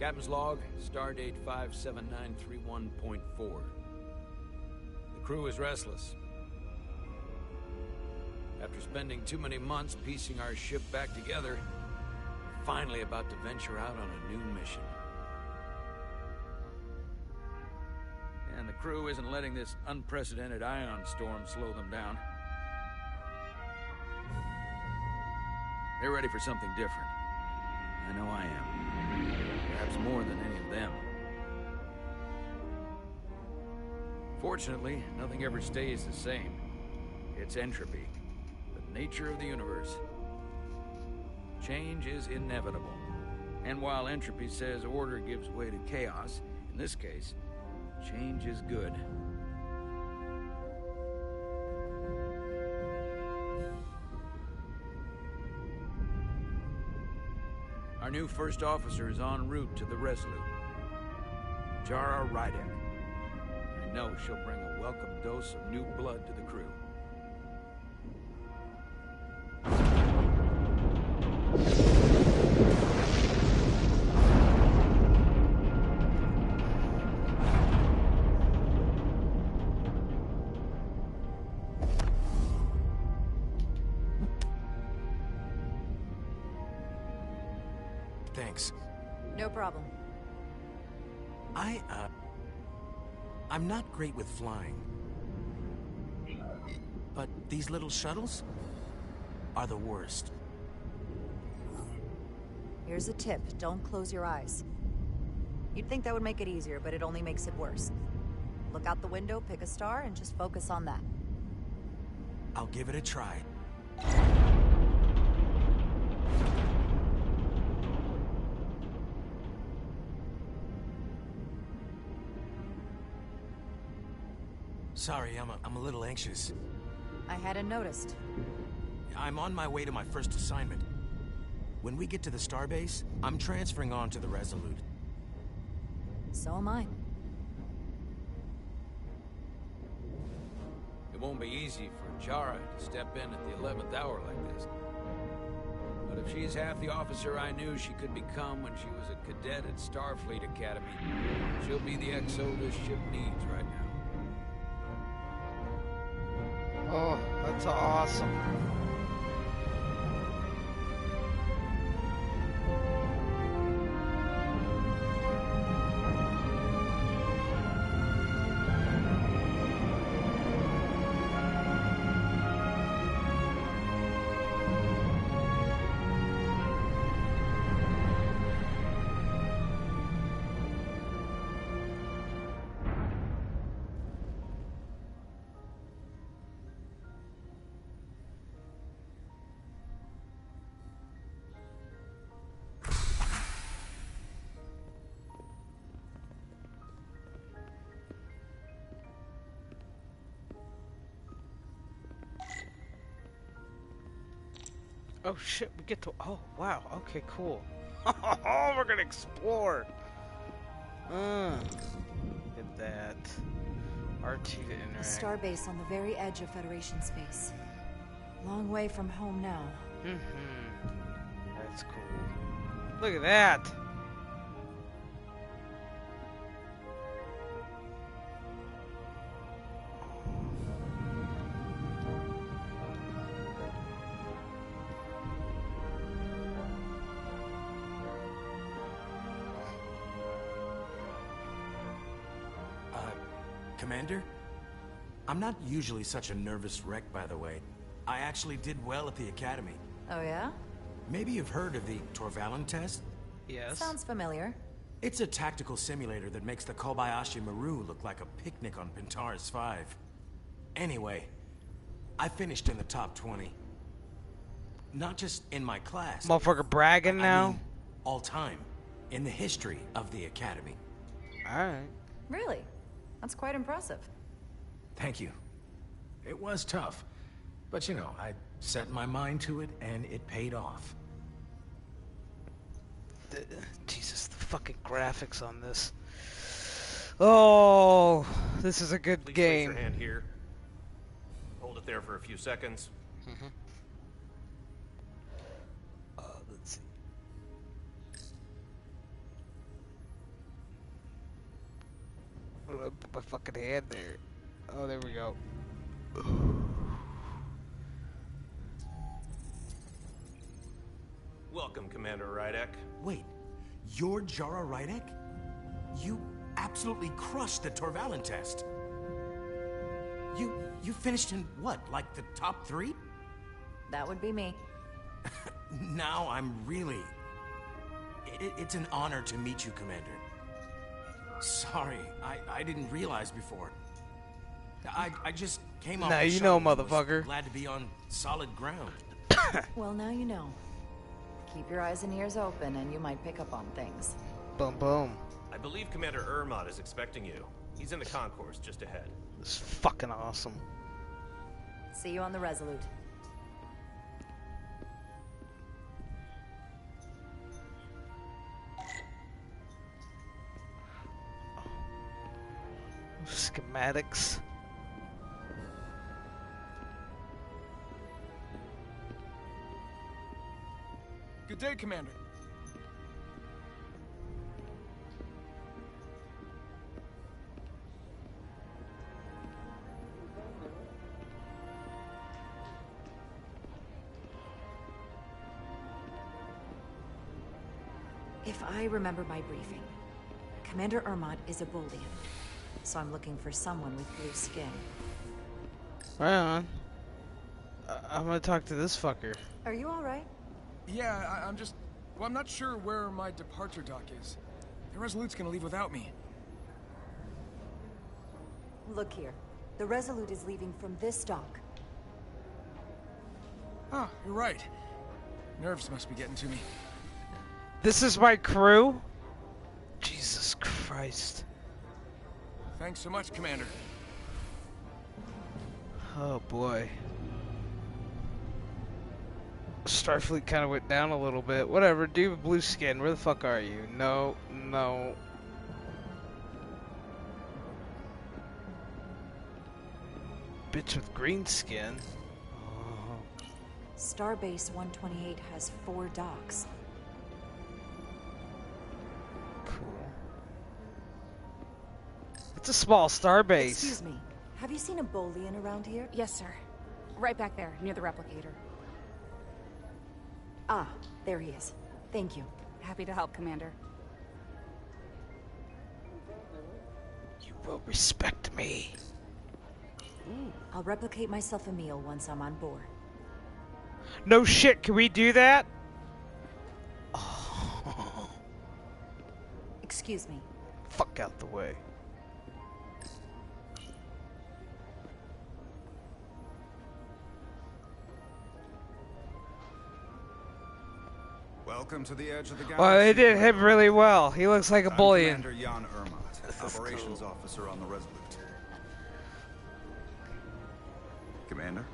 Captain's log, stardate 57931.4. The crew is restless. After spending too many months piecing our ship back together, we're finally about to venture out on a new mission. And the crew isn't letting this unprecedented ion storm slow them down. They're ready for something different. I know I am. Perhaps more than any of them. Fortunately, nothing ever stays the same. It's entropy, the nature of the universe. Change is inevitable. And while entropy says order gives way to chaos, in this case, change is good. Our new first officer is en route to the Resolute. Jara Rydek. I know she'll bring a welcome dose of new blood to the crew. Thanks. No problem. I'm not great with flying. But these little shuttles are the worst. Here's a tip. Don't close your eyes. You'd think that would make it easier, but it only makes it worse. Look out the window, pick a star, and just focus on that. I'll give it a try. Sorry, I'm a little anxious. I hadn't noticed. I'm on my way to my first assignment. When we get to the starbase, I'm transferring on to the Resolute. So am I. It won't be easy for Jara to step in at the 11th hour like this. But if she's half the officer I knew she could become when she was a cadet at Starfleet Academy, she'll be the XO this ship needs right now. Oh, that's awesome. Oh shit, we get to... Oh, wow. Okay, cool. Oh, we're gonna explore. Look at that. R2 to interact. A starbase on the very edge of Federation space. Long way from home now. That's cool. Look at that. Commander? I'm not usually such a nervous wreck, by the way. I actually did well at the Academy. Oh yeah? Maybe you've heard of the Torvalin test? Yes. Sounds familiar. It's a tactical simulator that makes the Kobayashi Maru look like a picnic on Pintaris 5. Anyway, I finished in the top 20. Not just in my class. Motherfucker bragging now? I mean, all time. In the history of the Academy. Alright. Really? That's quite impressive. Thank you. It was tough. But you know, I set my mind to it and it paid off. Jesus, the fucking graphics on this. Oh, this is a good Please game. Place your hand here. Hold it there for a few seconds. Let's see. gonna put my fucking hand there. Oh, there we go. Welcome, Commander Rydek. Wait, you're Jara Rydek? You absolutely crushed the Torvalin test. You finished in what, like the top 3? That would be me. Now I'm really... It's an honor to meet you, Commander. Sorry, I didn't realize before. I just came off Now the you know, shuttle and was motherfucker. glad to be on solid ground. Well, now you know. Keep your eyes and ears open and you might pick up on things. Boom, boom. I believe Commander Ermot is expecting you. He's in the concourse just ahead. This is fucking awesome. See you on the Resolute. Schematics. Good day, Commander. If I remember my briefing, Commander Ermot is a Boldian, so I'm looking for someone with blue skin. Right on. I'm gonna talk to this fucker. Are you alright? Yeah, I'm just... Well, I'm not sure where my departure dock is. The Resolute's gonna leave without me. Look here. The Resolute is leaving from this dock. Oh, you're right. Nerves must be getting to me. This is my crew? Jesus Christ. Thanks so much, Commander. Oh boy. Starfleet kind of went down a little bit. Whatever, dude with blue skin, where the fuck are you? No, no. Bitch with green skin. Oh. Starbase 128 has 4 docks. Cool. It's a small starbase. Excuse me. Have you seen a Boldian around here? Yes, sir. Right back there, near the replicator. Ah, there he is. Thank you. Happy to help, Commander. You will respect me. I'll replicate myself a meal once I'm on board. No shit, can we do that? Oh. Excuse me. Fuck out the way. Welcome to the edge of the galaxy. Well, they did him really well. He looks like a I'm bullion. Commander Jan Ermot, operations cool. officer on the Resolute. Commander?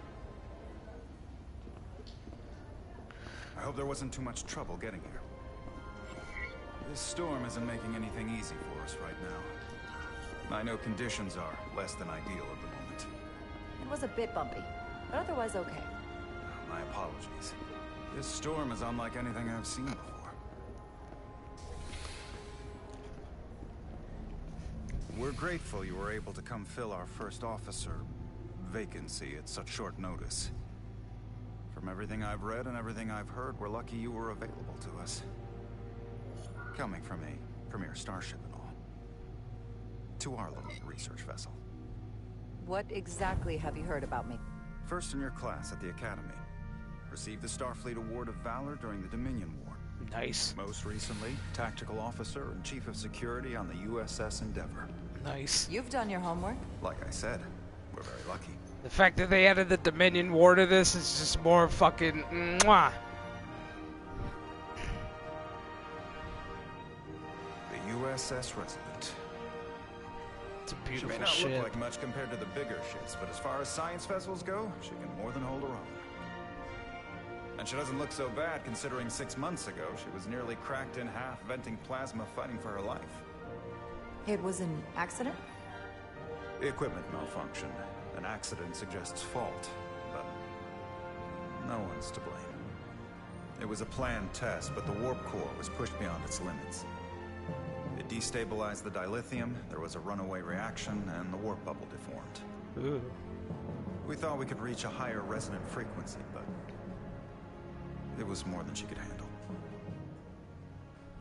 I hope there wasn't too much trouble getting here. This storm isn't making anything easy for us right now. I know conditions are less than ideal at the moment. It was a bit bumpy, but otherwise okay. My apologies. This storm is unlike anything I've seen before. We're grateful you were able to come fill our first officer vacancy at such short notice. From everything I've read and everything I've heard, we're lucky you were available to us. Coming from a premier starship and all. To our little research vessel. What exactly have you heard about me? First in your class at the Academy. Received the Starfleet Award of Valor during the Dominion War. Nice. Most recently, Tactical Officer and Chief of Security on the USS Endeavor. Nice. You've done your homework. Like I said, we're very lucky. The fact that they added the Dominion War to this is just more fucking mwah. The USS Resurgence. It's a She beautiful may not ship. look like much compared to the bigger ships, but as far as science vessels go, she can more than hold her own. And she doesn't look so bad considering 6 months ago she was nearly cracked in half, venting plasma, fighting for her life. It was an accident? The equipment malfunctioned. An accident suggests fault, but no one's to blame. It was a planned test, but the warp core was pushed beyond its limits. It destabilized the dilithium, there was a runaway reaction, and the warp bubble deformed. Ooh. We thought we could reach a higher resonant frequency, but it was more than she could handle.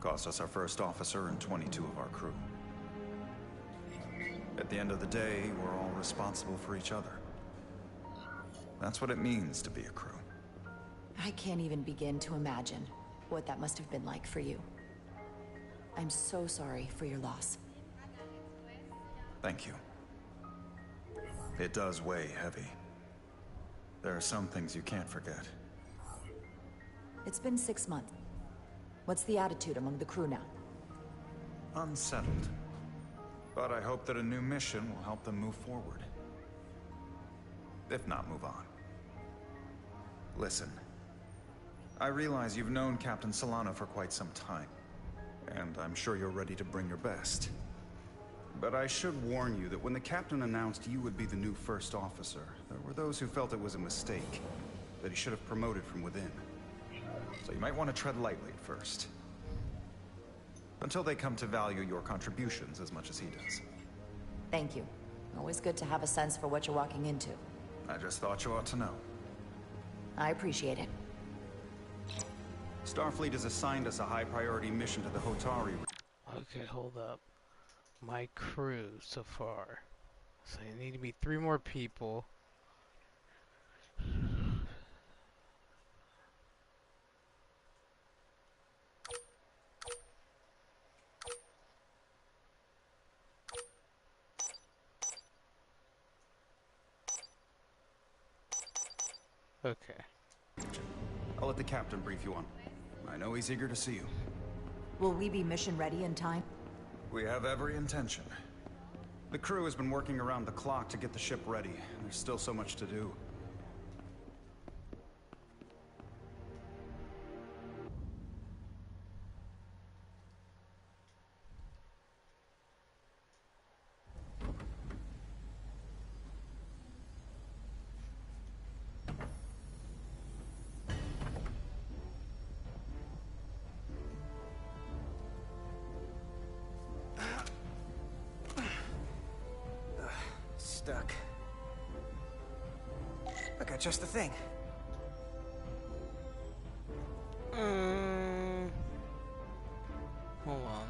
Cost us our first officer and 22 of our crew. At the end of the day, we're all responsible for each other. That's what it means to be a crew. I can't even begin to imagine what that must have been like for you. I'm so sorry for your loss. Thank you. It does weigh heavy. There are some things you can't forget. It's been 6 months. What's the attitude among the crew now? Unsettled. But I hope that a new mission will help them move forward. If not, move on. Listen. I realize you've known Captain Solano for quite some time, and I'm sure you're ready to bring your best. But I should warn you that when the captain announced you would be the new first officer, there were those who felt it was a mistake, that he should have promoted from within. So you might want to tread lightly at first. Until they come to value your contributions as much as he does. Thank you. Always good to have a sense for what you're walking into. I just thought you ought to know. I appreciate it. Starfleet has assigned us a high-priority mission to the Hotari. Okay, hold up. My crew so far. So I need to meet 3 more people. Okay. I'll let the captain brief you on. I know he's eager to see you. Will we be mission ready in time? We have every intention. The crew has been working around the clock to get the ship ready. There's still so much to do. Stuck. I got just the thing. Hold on.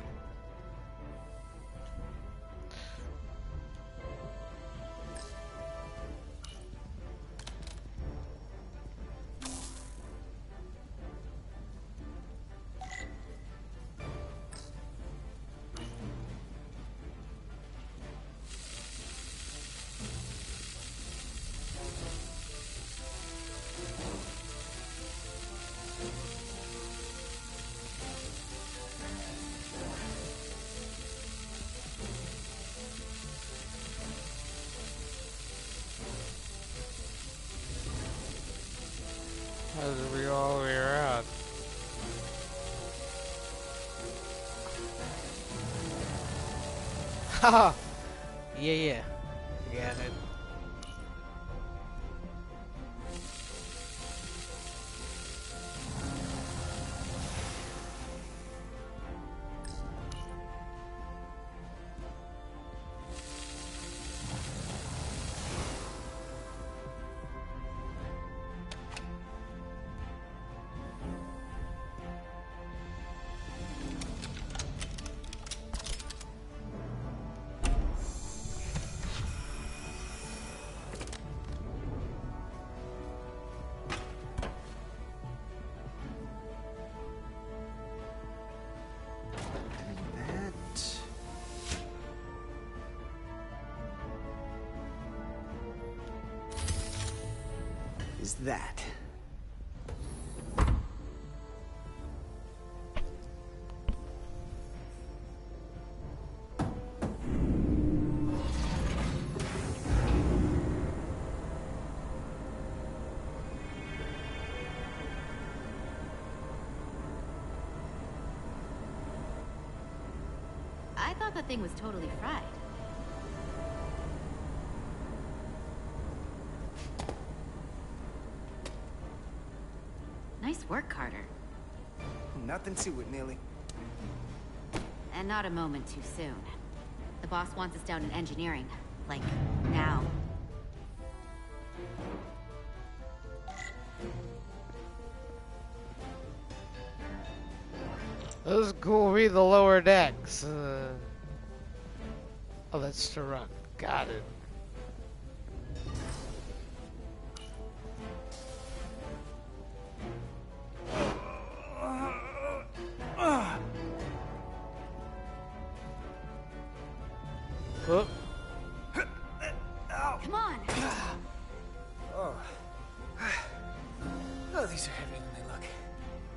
How did we all the way around? Haha! Yeah. Got it. Is that. I thought the thing was totally fried. Nice work, Carter. Nothing to it, Neely. And not a moment too soon. The boss wants us down in engineering. Like, now. Let's go read the lower decks. Oh, that's to run. Got it. Oh. Come on. Oh. Oh, these are heavier than they look.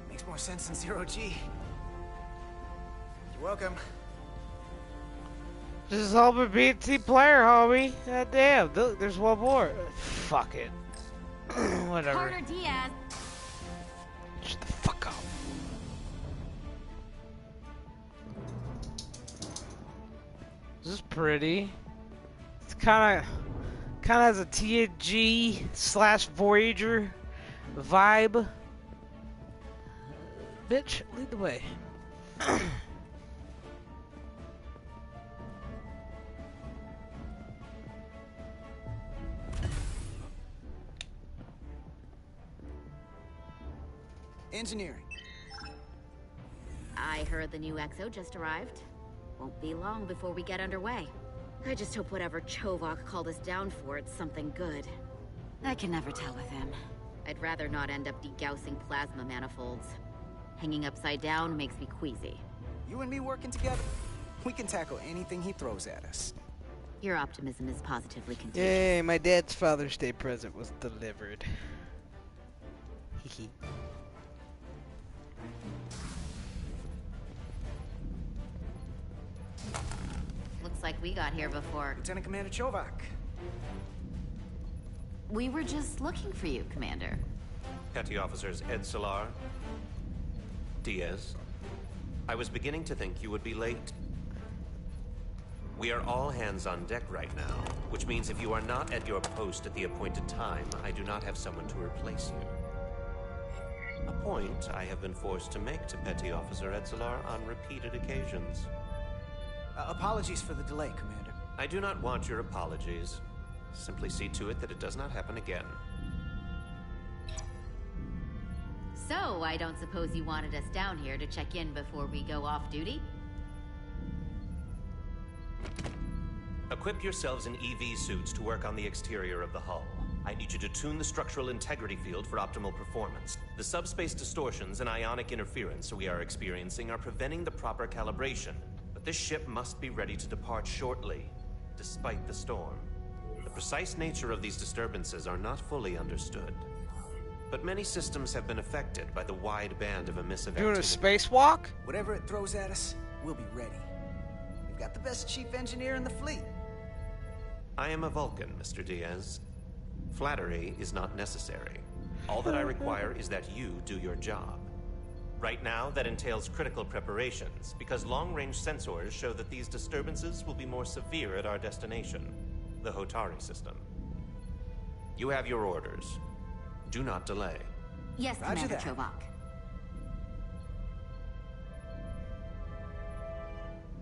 Makes more sense than zero-G. You're welcome. Just help a BT player, homie. God damn. Look, there's one more. Fuck it. Whatever. Carter Diaz. Shut the fuck up. This is pretty. It's kind of has a TNG / Voyager vibe. Bitch, lead the way. Engineering. I heard the new XO just arrived. Won't be long before we get underway. I just hope whatever Chovak called us down for, it's something good. I can never tell with him. I'd rather not end up degaussing plasma manifolds. Hanging upside down makes me queasy. You and me working together, we can tackle anything he throws at us. Your optimism is positively contagious. Yay, my dad's Father's Day present was delivered. Hee. Looks like we got here before. Lieutenant Commander Chovak. We were just looking for you, Commander. Petty Officers Ed Solar, Diaz. I was beginning to think you would be late. We are all hands on deck right now, which means if you are not at your post at the appointed time, I do not have someone to replace you. A point I have been forced to make to Petty Officer Ed Solar on repeated occasions. Apologies for the delay, Commander. I do not want your apologies. Simply see to it that it does not happen again. So, I don't suppose you wanted us down here to check in before we go off duty? Equip yourselves in EV suits to work on the exterior of the hull. I need you to tune the structural integrity field for optimal performance. The subspace distortions and ionic interference we are experiencing are preventing the proper calibration. But this ship must be ready to depart shortly, despite the storm. The precise nature of these disturbances are not fully understood. But many systems have been affected by the wide band of emissive Doing a activity. spacewalk? Whatever it throws at us, we'll be ready. We've got the best chief engineer in the fleet. I am a Vulcan, Mr. Diaz. Flattery is not necessary. All that I require is that you do your job. Right now, that entails critical preparations, because long-range sensors show that these disturbances will be more severe at our destination, the Hotari system. You have your orders. Do not delay. Yes, Roger Commander that. Chovak.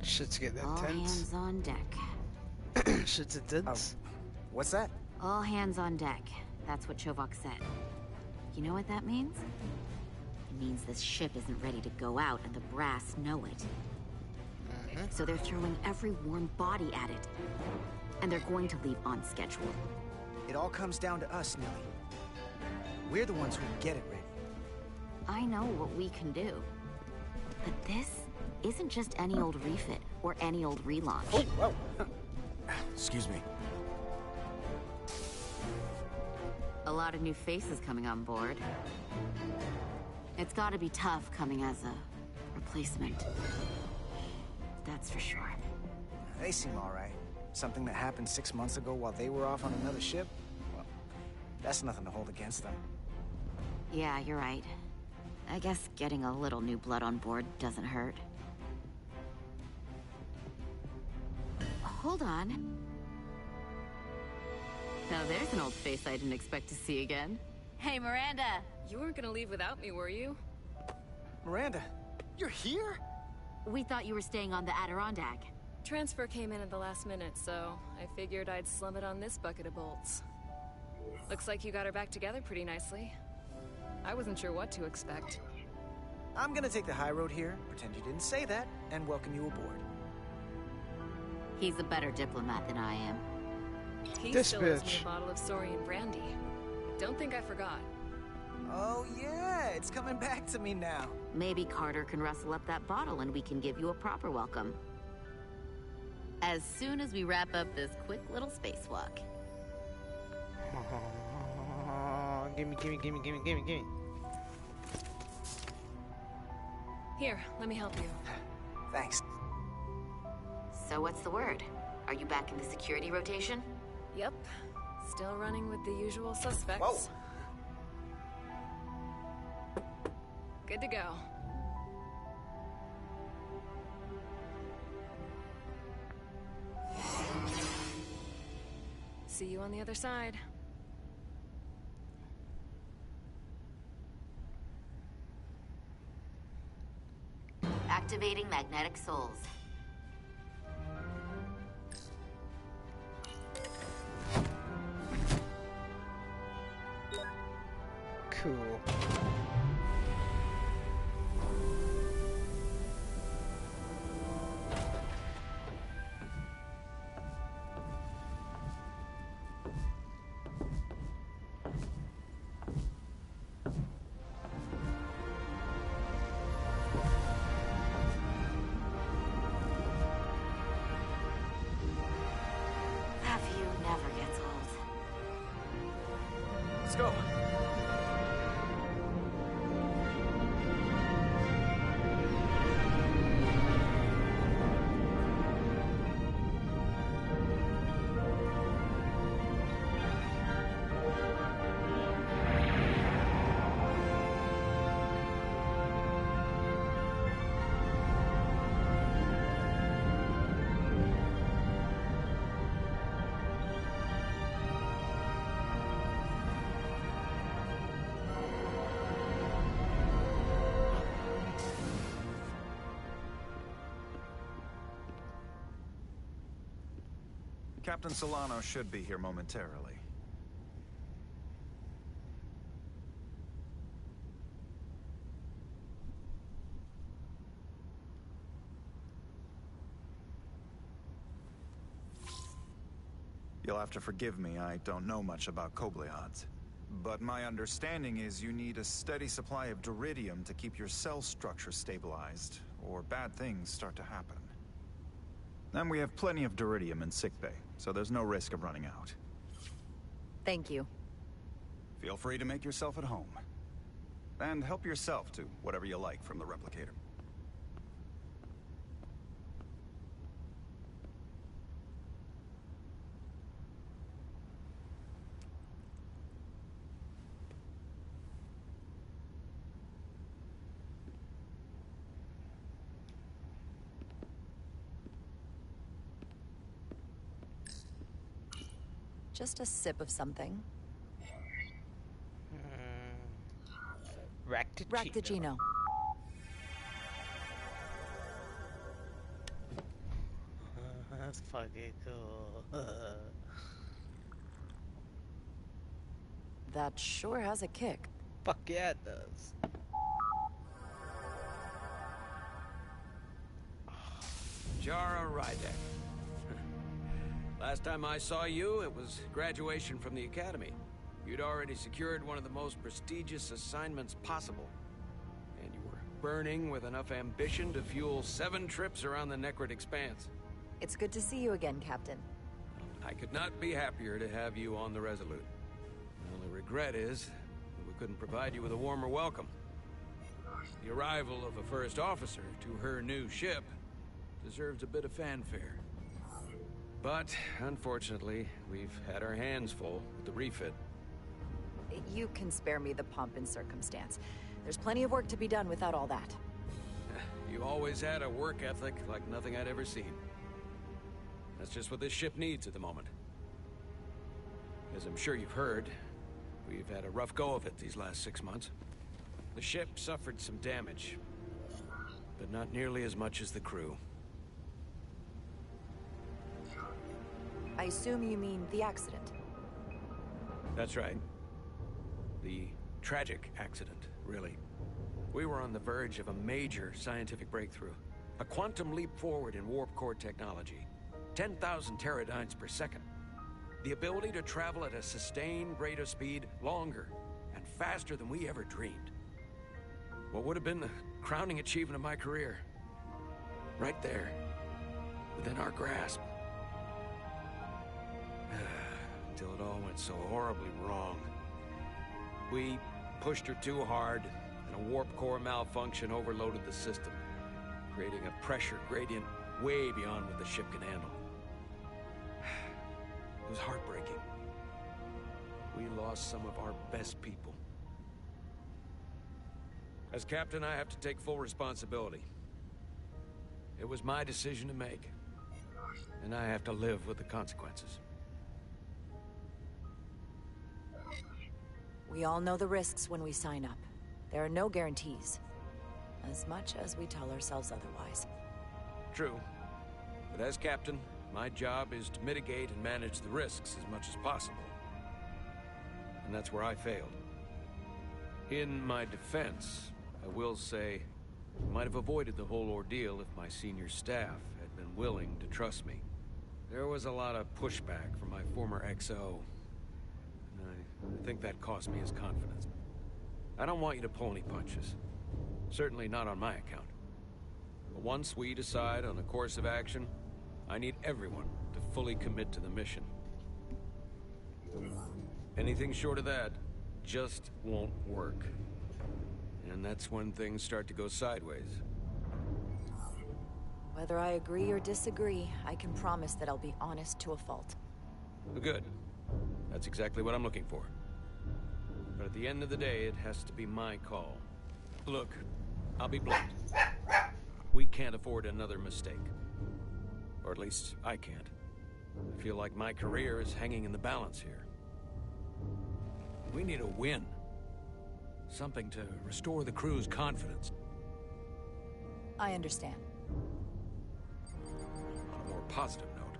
Shit's getting All intense. hands on deck. Shit's intense. What's that? All hands on deck. That's what Chovak said. You know what that means? It means this ship isn't ready to go out and the brass know it. So they're throwing every warm body at it. And they're going to leave on schedule. It all comes down to us, Nelly. We're the ones who get it ready. I know what we can do. But this isn't just any old refit or any old relaunch. Oh, whoa. Excuse me. A lot of new faces coming on board. It's gotta be tough coming as a replacement. That's for sure. They seem all right. Something that happened 6 months ago while they were off on another ship? Well, that's nothing to hold against them. Yeah, you're right. I guess getting a little new blood on board doesn't hurt. Hold on. Now there's an old face I didn't expect to see again. Hey, Miranda! You weren't gonna leave without me, were you? Miranda, you're here? We thought you were staying on the Adirondack. Transfer came in at the last minute, so I figured I'd slum it on this bucket of bolts. Looks like you got her back together pretty nicely. I wasn't sure what to expect. I'm gonna take the high road here, pretend you didn't say that, and welcome you aboard. He's a better diplomat than I am. He This still owes me bitch. a bottle of Saurian brandy. Don't think I forgot. Oh yeah, it's coming back to me now. Maybe Carter can rustle up that bottle and we can give you a proper welcome. As soon as we wrap up this quick little spacewalk. Gimme, gimme, gimme, gimme, gimme, gimme. Here, let me help you. Thanks. So what's the word? Are you back in the security rotation? Yep. Still running with the usual suspects. Whoa. Good to go. See you on the other side. Activating magnetic souls. Cool. That view never gets old. Let's go. Captain Solano should be here momentarily. You'll have to forgive me, I don't know much about Kobliads. But my understanding is you need a steady supply of duridium to keep your cell structure stabilized, or bad things start to happen. And we have plenty of duridium in sickbay, so there's no risk of running out. Thank you. Feel free to make yourself at home. And help yourself to whatever you like from the replicator. Just a sip of something. Ractigino. That's fucking cool. That sure has a kick. Fuck yeah, it does. Jara Rydek. Last time I saw you, it was graduation from the Academy. You'd already secured one of the most prestigious assignments possible. And you were burning with enough ambition to fuel 7 trips around the Necrid Expanse. It's good to see you again, Captain. I could not be happier to have you on the Resolute. The only regret is that we couldn't provide you with a warmer welcome. The arrival of a first officer to her new ship deserves a bit of fanfare. But, unfortunately, we've had our hands full with the refit. You can spare me the pomp and circumstance. There's plenty of work to be done without all that. You always had a work ethic like nothing I'd ever seen. That's just what this ship needs at the moment. As I'm sure you've heard, we've had a rough go of it these last 6 months. The ship suffered some damage. but not nearly as much as the crew. I assume you mean the accident. That's right. The tragic accident, really. We were on the verge of a major scientific breakthrough. A quantum leap forward in warp core technology. 10,000 teradynes per second. The ability to travel at a sustained rate of speed longer and faster than we ever dreamed. What would have been the crowning achievement of my career. Right there, within our grasp. Until it all went so horribly wrong. We pushed her too hard, and a warp core malfunction overloaded the system, creating a pressure gradient way beyond what the ship can handle. It was heartbreaking. We lost some of our best people. As captain, I have to take full responsibility. It was my decision to make, and I have to live with the consequences. We all know the risks when we sign up. There are no guarantees. As much as we tell ourselves otherwise. True. But as captain, my job is to mitigate and manage the risks as much as possible. And that's where I failed. In my defense, I will say, I might have avoided the whole ordeal if my senior staff had been willing to trust me. There was a lot of pushback from my former XO. And I think that cost me his confidence. I don't want you to pull any punches. Certainly not on my account. But once we decide on a course of action, I need everyone to fully commit to the mission. Anything short of that just won't work. And that's when things start to go sideways. Whether I agree or disagree, I can promise that I'll be honest to a fault. Good. That's exactly what I'm looking for. But at the end of the day, it has to be my call. Look, I'll be blunt. We can't afford another mistake. Or at least, I can't. I feel like my career is hanging in the balance here. We need a win. Something to restore the crew's confidence. I understand. On a more positive note,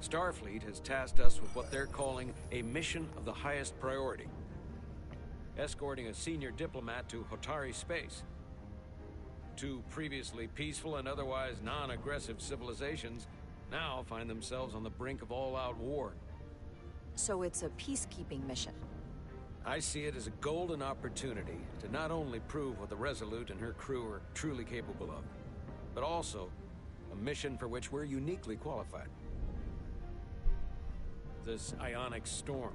Starfleet has tasked us with what they're calling a mission of the highest priority. Escorting a senior diplomat to Hotari space. Two previously peaceful and otherwise non-aggressive civilizations now find themselves on the brink of all-out war. So it's a peacekeeping mission. I see it as a golden opportunity to not only prove what the Resolute and her crew are truly capable of, but also a mission for which we're uniquely qualified. This ionic storm.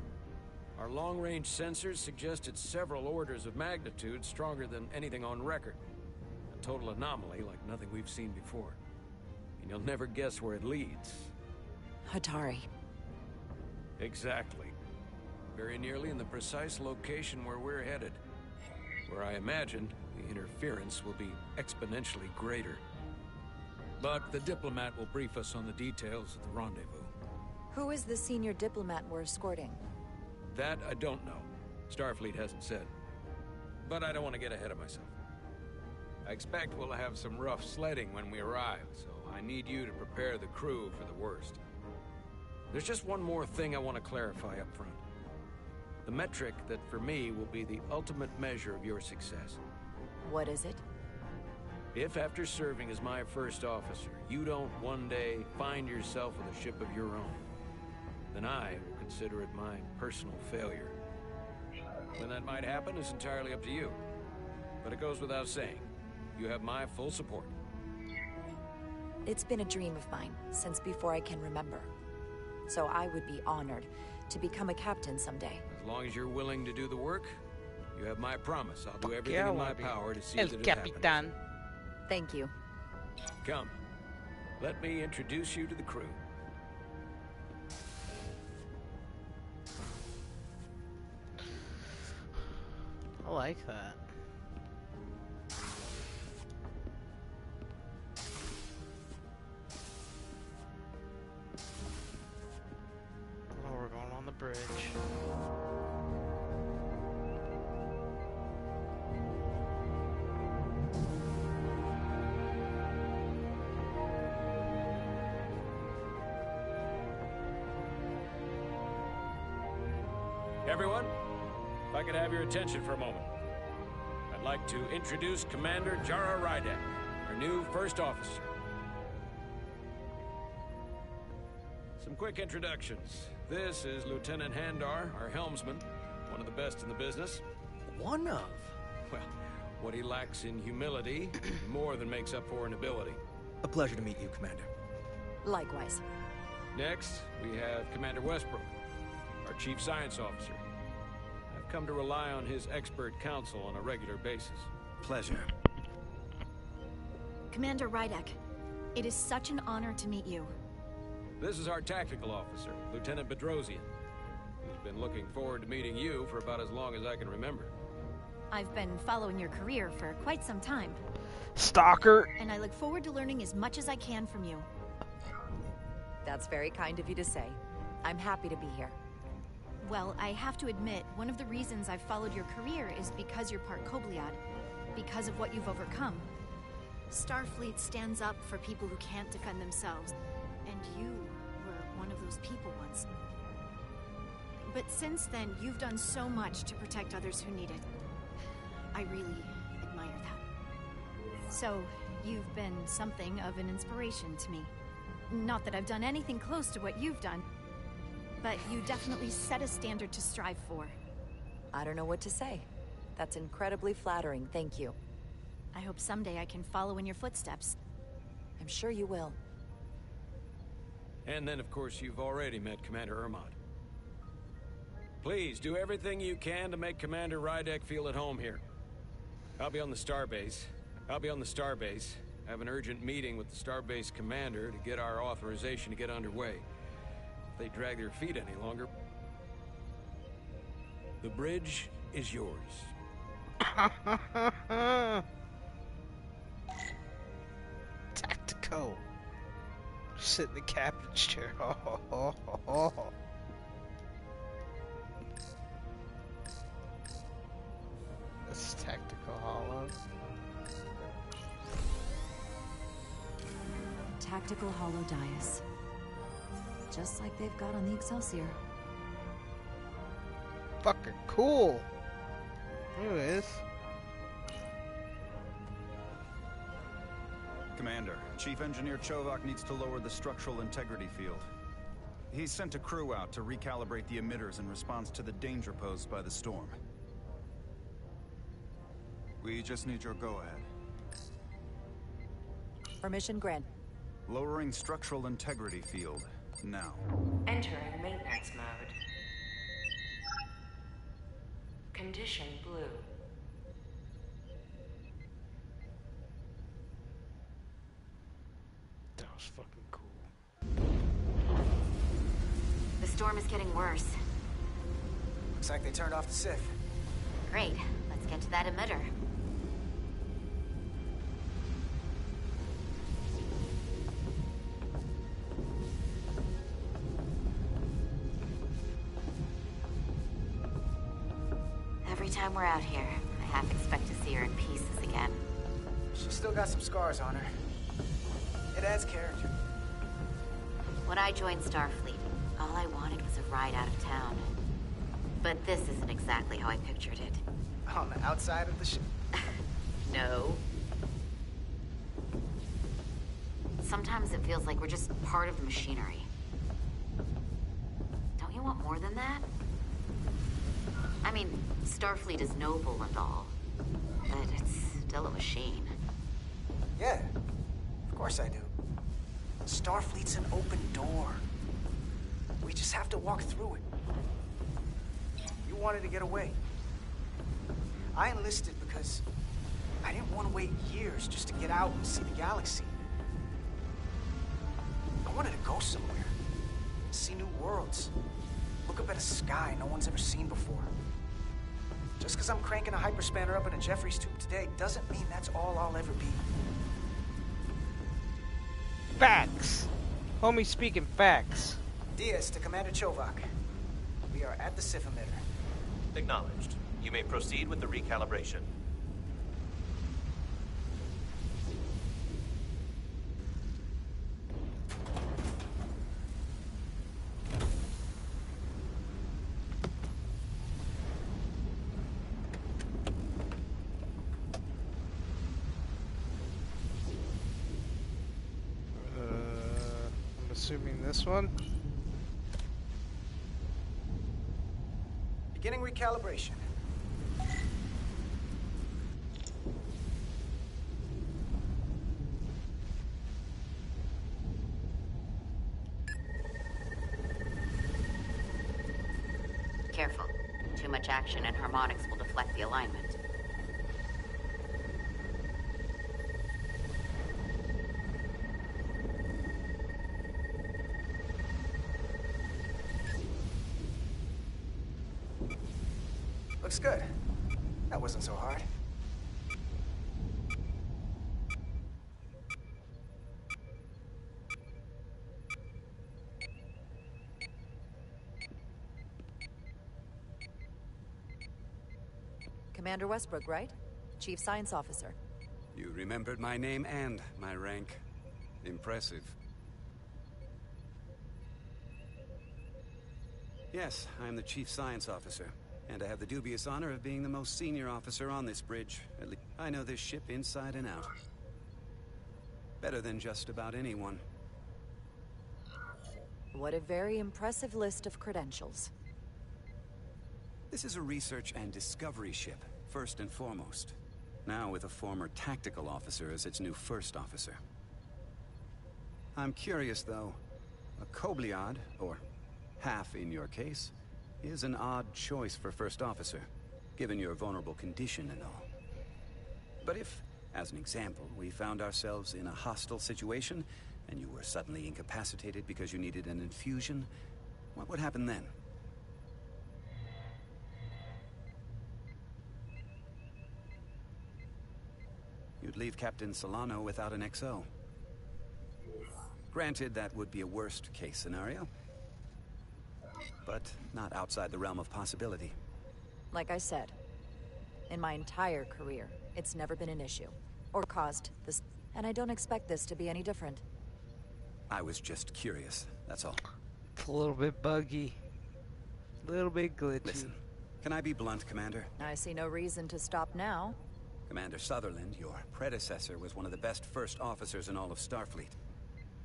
Our long-range sensors suggest it's several orders of magnitude stronger than anything on record. A total anomaly like nothing we've seen before. And you'll never guess where it leads. Hotari. Exactly. Very nearly in the precise location where we're headed. Where I imagine the interference will be exponentially greater. But the diplomat will brief us on the details of the rendezvous. Who is the senior diplomat we're escorting? That I don't know. Starfleet hasn't said. But I don't want to get ahead of myself. I expect we'll have some rough sledding when we arrive, so I need you to prepare the crew for the worst. There's just one more thing I want to clarify up front. The metric that for me will be the ultimate measure of your success. What is it? If after serving as my first officer, you don't one day find yourself with a ship of your own, then I will consider it my personal failure. When that might happen is entirely up to you. But it goes without saying, you have my full support. It's been a dream of mine since before I can remember. So I would be honored to become a captain someday. As long as you're willing to do the work, you have my promise. I'll do everything in my power to see that it happens. Thank you. Come, let me introduce you to the crew. I like that. Oh, we're going on the bridge. Everyone, if I could have your attention for a moment. I'd like to introduce Commander Jara Rydek, our new first officer. Some quick introductions. This is Lieutenant Handar, our helmsman, one of the best in the business. One of? Well, what he lacks in humility more than makes up for in ability. A pleasure to meet you, Commander. Likewise. Next, we have Commander Westbrook, our Chief Science Officer. I've come to rely on his expert counsel on a regular basis. Pleasure. Commander Rydek, it is such an honor to meet you. This is our tactical officer, Lieutenant Bedrosian, who's been looking forward to meeting you for about as long as I can remember. I've been following your career for quite some time. Stalker. And I look forward to learning as much as I can from you. That's very kind of you to say. I'm happy to be here. Well, I have to admit, one of the reasons I've followed your career is because you're part Kobliad, because of what you've overcome. Starfleet stands up for people who can't defend themselves, and you were one of those people once. But since then, you've done so much to protect others who need it. I really admire that. So, you've been something of an inspiration to me. Not that I've done anything close to what you've done, but you definitely set a standard to strive for. I don't know what to say. That's incredibly flattering, thank you. I hope someday I can follow in your footsteps. I'm sure you will. And then, of course, you've already met Commander Ermod. Please, do everything you can to make Commander Rydek feel at home here. I'll be on the starbase. I have an urgent meeting with the starbase commander to get our authorization to get underway. If they drag their feet any longer, the bridge is yours. Tactical. Sit in the captain's chair. This is tactical hollow. Tactical hollow dais. Just like they've got on the Excelsior. Fucking cool. There it is. Commander, Chief Engineer Chovak needs to lower the structural integrity field. He's sent a crew out to recalibrate the emitters in response to the danger posed by the storm. We just need your go-ahead. Permission granted. Lowering structural integrity field, now. Entering maintenance mode. Condition blue. That was fucking cool. The storm is getting worse. Looks like they turned off the Sith. Great. Let's get to that emitter. Every time we're out here, I half expect to see her in pieces again. She's still got some scars on her. It adds character. When I joined Starfleet, all I wanted was a ride out of town. But this isn't exactly how I pictured it. On the outside of the ship? No. Sometimes it feels like we're just part of the machinery. Don't you want more than that? I mean, Starfleet is noble and all, but it's still a machine. Yeah, of course I do. Starfleet's an open door. We just have to walk through it. You wanted to get away. I enlisted because I didn't want to wait years just to get out and see the galaxy. I wanted to go somewhere, see new worlds, look up at a sky no one's ever seen before. Just because I'm cranking a hyperspanner up in a Jeffries tube today doesn't mean that's all I'll ever be. Facts. Homie speaking facts. Diaz to Commander Chovak. We are at the Sith emitter. Acknowledged. You may proceed with the recalibration. Assuming this one. Beginning recalibration. Careful. Too much action and harmonics will deflect the alignment. Looks good. That wasn't so hard. Commander Westbrook, right? Chief Science Officer. You remembered my name and my rank. Impressive. Yes, I'm the Chief Science Officer, and I have the dubious honor of being the most senior officer on this bridge. At least I know this ship inside and out. Better than just about anyone. What a very impressive list of credentials. This is a research and discovery ship, first and foremost. Now with a former tactical officer as its new first officer. I'm curious, though. A Kobliad, or half in your case, is an odd choice for first officer, given your vulnerable condition and all. But if, as an example, we found ourselves in a hostile situation, and you were suddenly incapacitated because you needed an infusion, what would happen then? You'd leave Captain Solano without an XO. Granted, that would be a worst-case scenario, but not outside the realm of possibility. Like I said, in my entire career, it's never been an issue. Or caused this, and I don't expect this to be any different. I was just curious, that's all. It's a little bit buggy. A little bit glitchy. Listen, can I be blunt, Commander? I see no reason to stop now. Commander Sutherland, your predecessor, was one of the best first officers in all of Starfleet.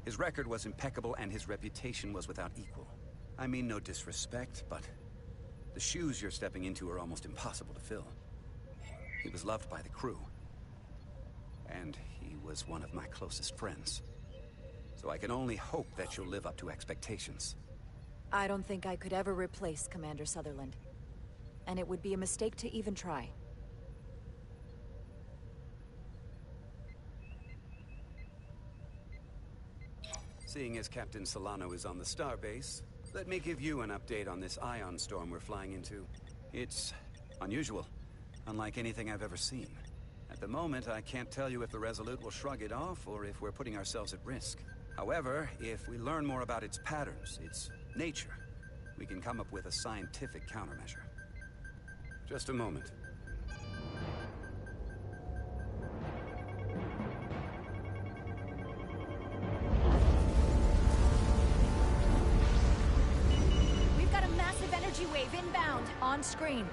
His record was impeccable and his reputation was without equal. I mean no disrespect, but the shoes you're stepping into are almost impossible to fill. He was loved by the crew. And he was one of my closest friends. So I can only hope that you'll live up to expectations. I don't think I could ever replace Commander Sutherland. And it would be a mistake to even try. Seeing as Captain Solano is on the starbase, let me give you an update on this ion storm we're flying into. It's unusual, unlike anything I've ever seen. At the moment, I can't tell you if the Resolute will shrug it off or if we're putting ourselves at risk. However, if we learn more about its patterns, its nature, we can come up with a scientific countermeasure. Just a moment. We've got a massive energy wave inbound. On screen.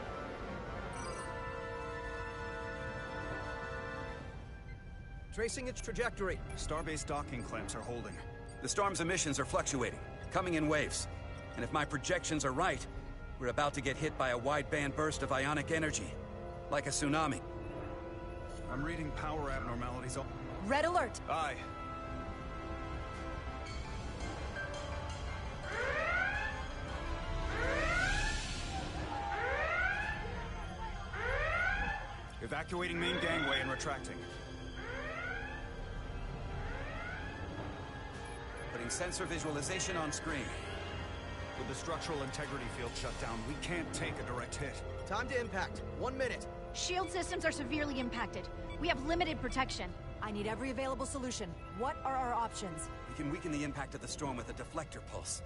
Tracing its trajectory. Starbase docking clamps are holding. The storm's emissions are fluctuating, coming in waves. And if my projections are right, we're about to get hit by a wide-band burst of ionic energy. Like a tsunami. I'm reading power abnormalities. Red alert! Aye. Evacuating main gangway and retracting. Putting sensor visualization on screen. With the structural integrity field shut down, we can't take a direct hit. Time to impact. 1 minute. Shield systems are severely impacted. We have limited protection. I need every available solution. What are our options? We can weaken the impact of the storm with a deflector pulse.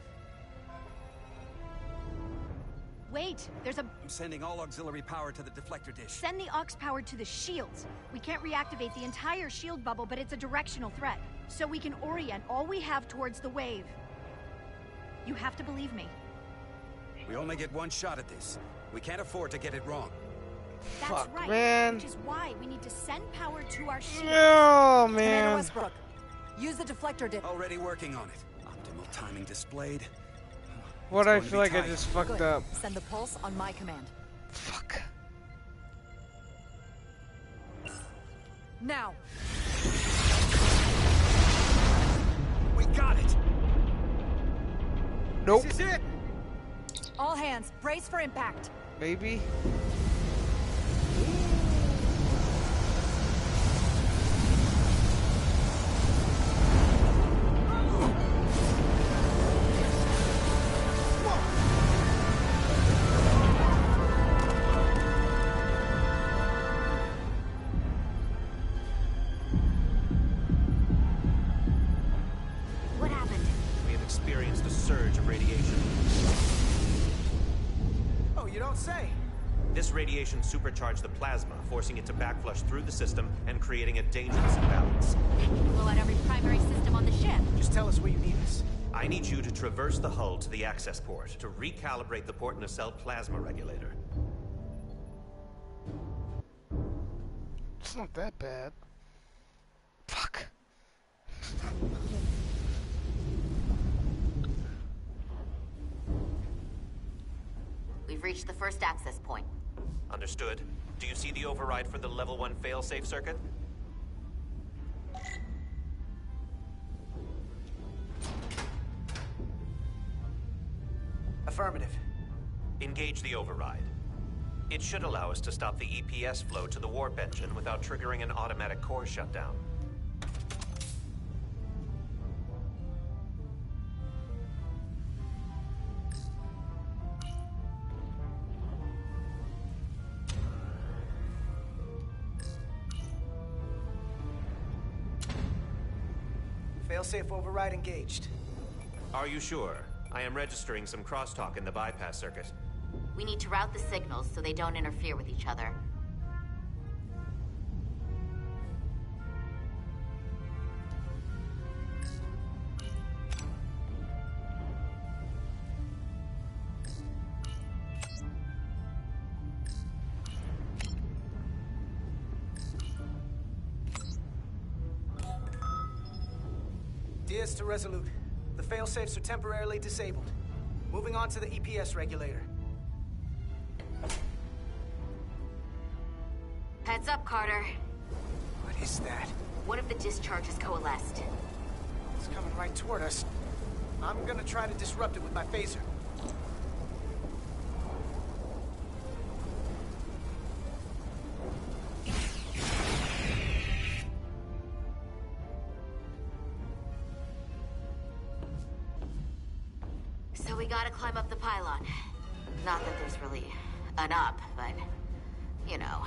Wait, there's a... I'm sending all auxiliary power to the deflector dish. Send the aux power to the shields. We can't reactivate the entire shield bubble, but it's a directional threat. So we can orient all we have towards the wave. You have to believe me. We only get one shot at this. We can't afford to get it wrong. That's Fuck, right. man. Which is why we need to send power to our shields. No, Commander man. Westbrook, use the deflector dish. Already working on it. Optimal timing displayed. What, I feel like I just fucked Good. up. Send the pulse on my command. Fuck. Now. We got it. Nope. This is it. All hands, brace for impact. Maybe. What happened? We have experienced a surge of radiation. Oh, you don't say. This radiation supercharged the plasma, forcing it to backflush through the system and creating a dangerous imbalance. Blow out every primary system on the ship. Just tell us where you need us. I need you to traverse the hull to the access port to recalibrate the port nacelle plasma regulator. It's not that bad. Fuck. We've reached the first access point. Understood. Do you see the override for the level 1 failsafe circuit? Affirmative. Engage the override. It should allow us to stop the EPS flow to the warp engine without triggering an automatic core shutdown. Failsafe override engaged. Are you sure? I am registering some crosstalk in the bypass circuit. We need to route the signals so they don't interfere with each other. Diaz to Resolute. The failsafes are temporarily disabled. Moving on to the EPS regulator. Heads up, Carter. What is that? One of the discharges coalesced. It's coming right toward us. I'm gonna try to disrupt it with my phaser. So we gotta climb up the pylon. Not that there's really an up, but, you know.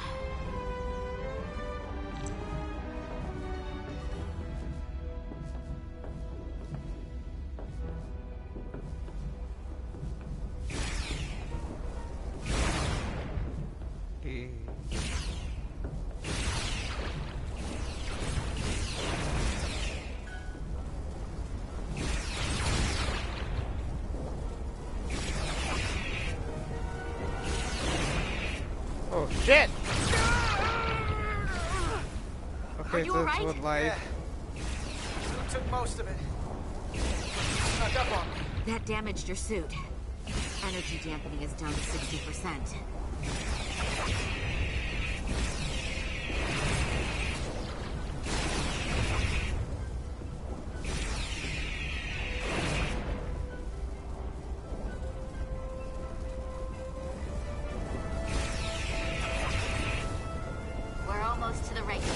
Oh shit! Okay, you so alright? that's what life. Who took most of it? Snuck up on me. That damaged your suit. Energy dampening is down to 60%. We're almost to the regulator.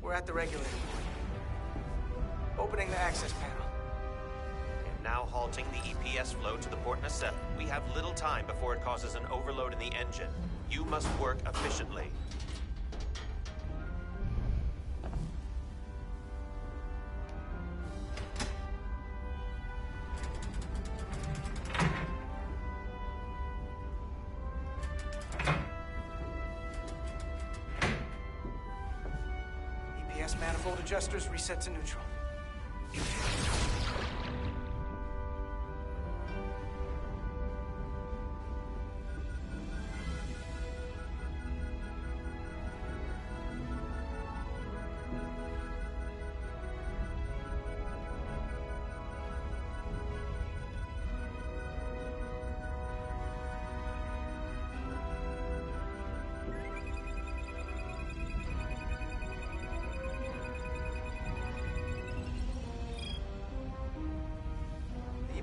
We're at the regulator. Opening the access panel. And now halting the EPS flow to the port nacelle. We have little time before it causes an overload in the engine. You must work efficiently. Manifold adjusters reset to neutral.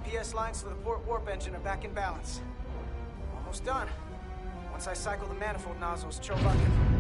EPS lines to the port warp engine are back in balance. Almost done. Once I cycle the manifold nozzles, Chovak can...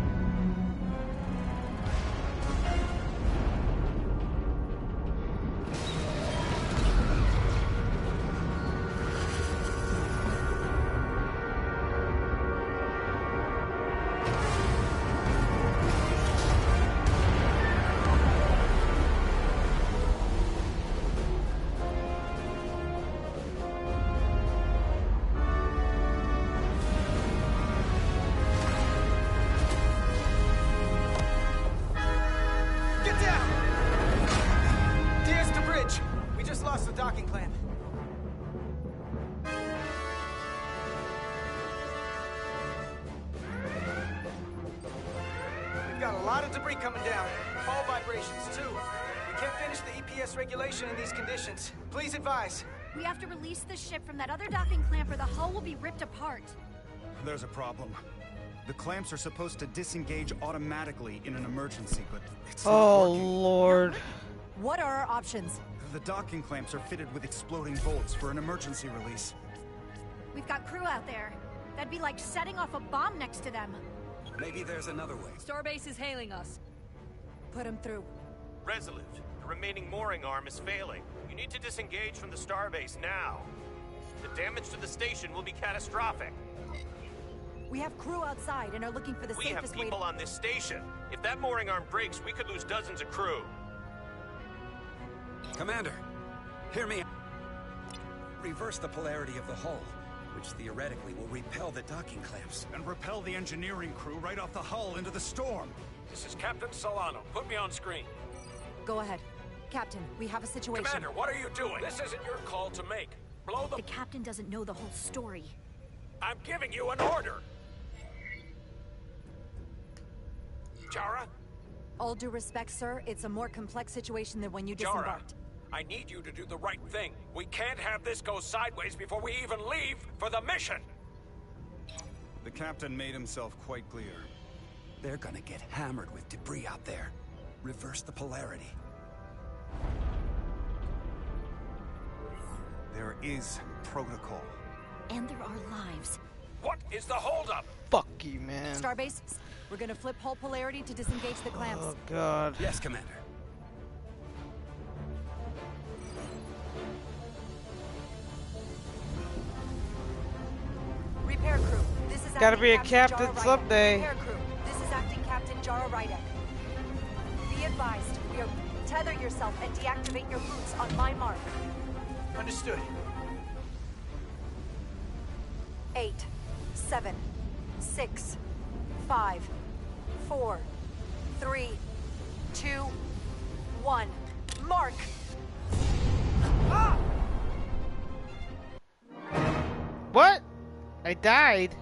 coming down. Fall vibrations, too. We can't finish the EPS regulation in these conditions. Please advise. We have to release the ship from that other docking clamp or the hull will be ripped apart. There's a problem. The clamps are supposed to disengage automatically in an emergency, but it's not working. Lord. What are our options? The docking clamps are fitted with exploding bolts for an emergency release. We've got crew out there. That'd be like setting off a bomb next to them. Maybe there's another way. Starbase is hailing us. Put him through. Resolute, the remaining mooring arm is failing. You need to disengage from the starbase now. The damage to the station will be catastrophic. We have crew outside and are looking for the safest way to... We have people on this station. If that mooring arm breaks, we could lose dozens of crew. Commander, hear me. Reverse the polarity of the hull, which theoretically will repel the docking clamps. And repel the engineering crew right off the hull into the storm. This is Captain Solano. Put me on screen. Go ahead. Captain, we have a situation. Commander, what are you doing? This isn't your call to make. Blow the... The captain doesn't know the whole story. I'm giving you an order. Jara? All due respect, sir, it's a more complex situation than when you Jara, disembarked. I need you to do the right thing. We can't have this go sideways before we even leave for the mission. The captain made himself quite clear. They're gonna get hammered with debris out there. Reverse the polarity. There is protocol. And there are lives. What is the holdup? Fuck you, man. Starbase, we're gonna flip hull polarity to disengage the clamps. Oh, God. Yes, Commander. Repair crew, this is Gotta be a captain Jara someday. Repair crew, this is acting Captain Jara Rydek. Be advised, we are... Tether yourself and deactivate your boots on my mark. Understood. 8, 7, 6, 5, 4, 3, 2, 1. Mark! Ah! What? I died?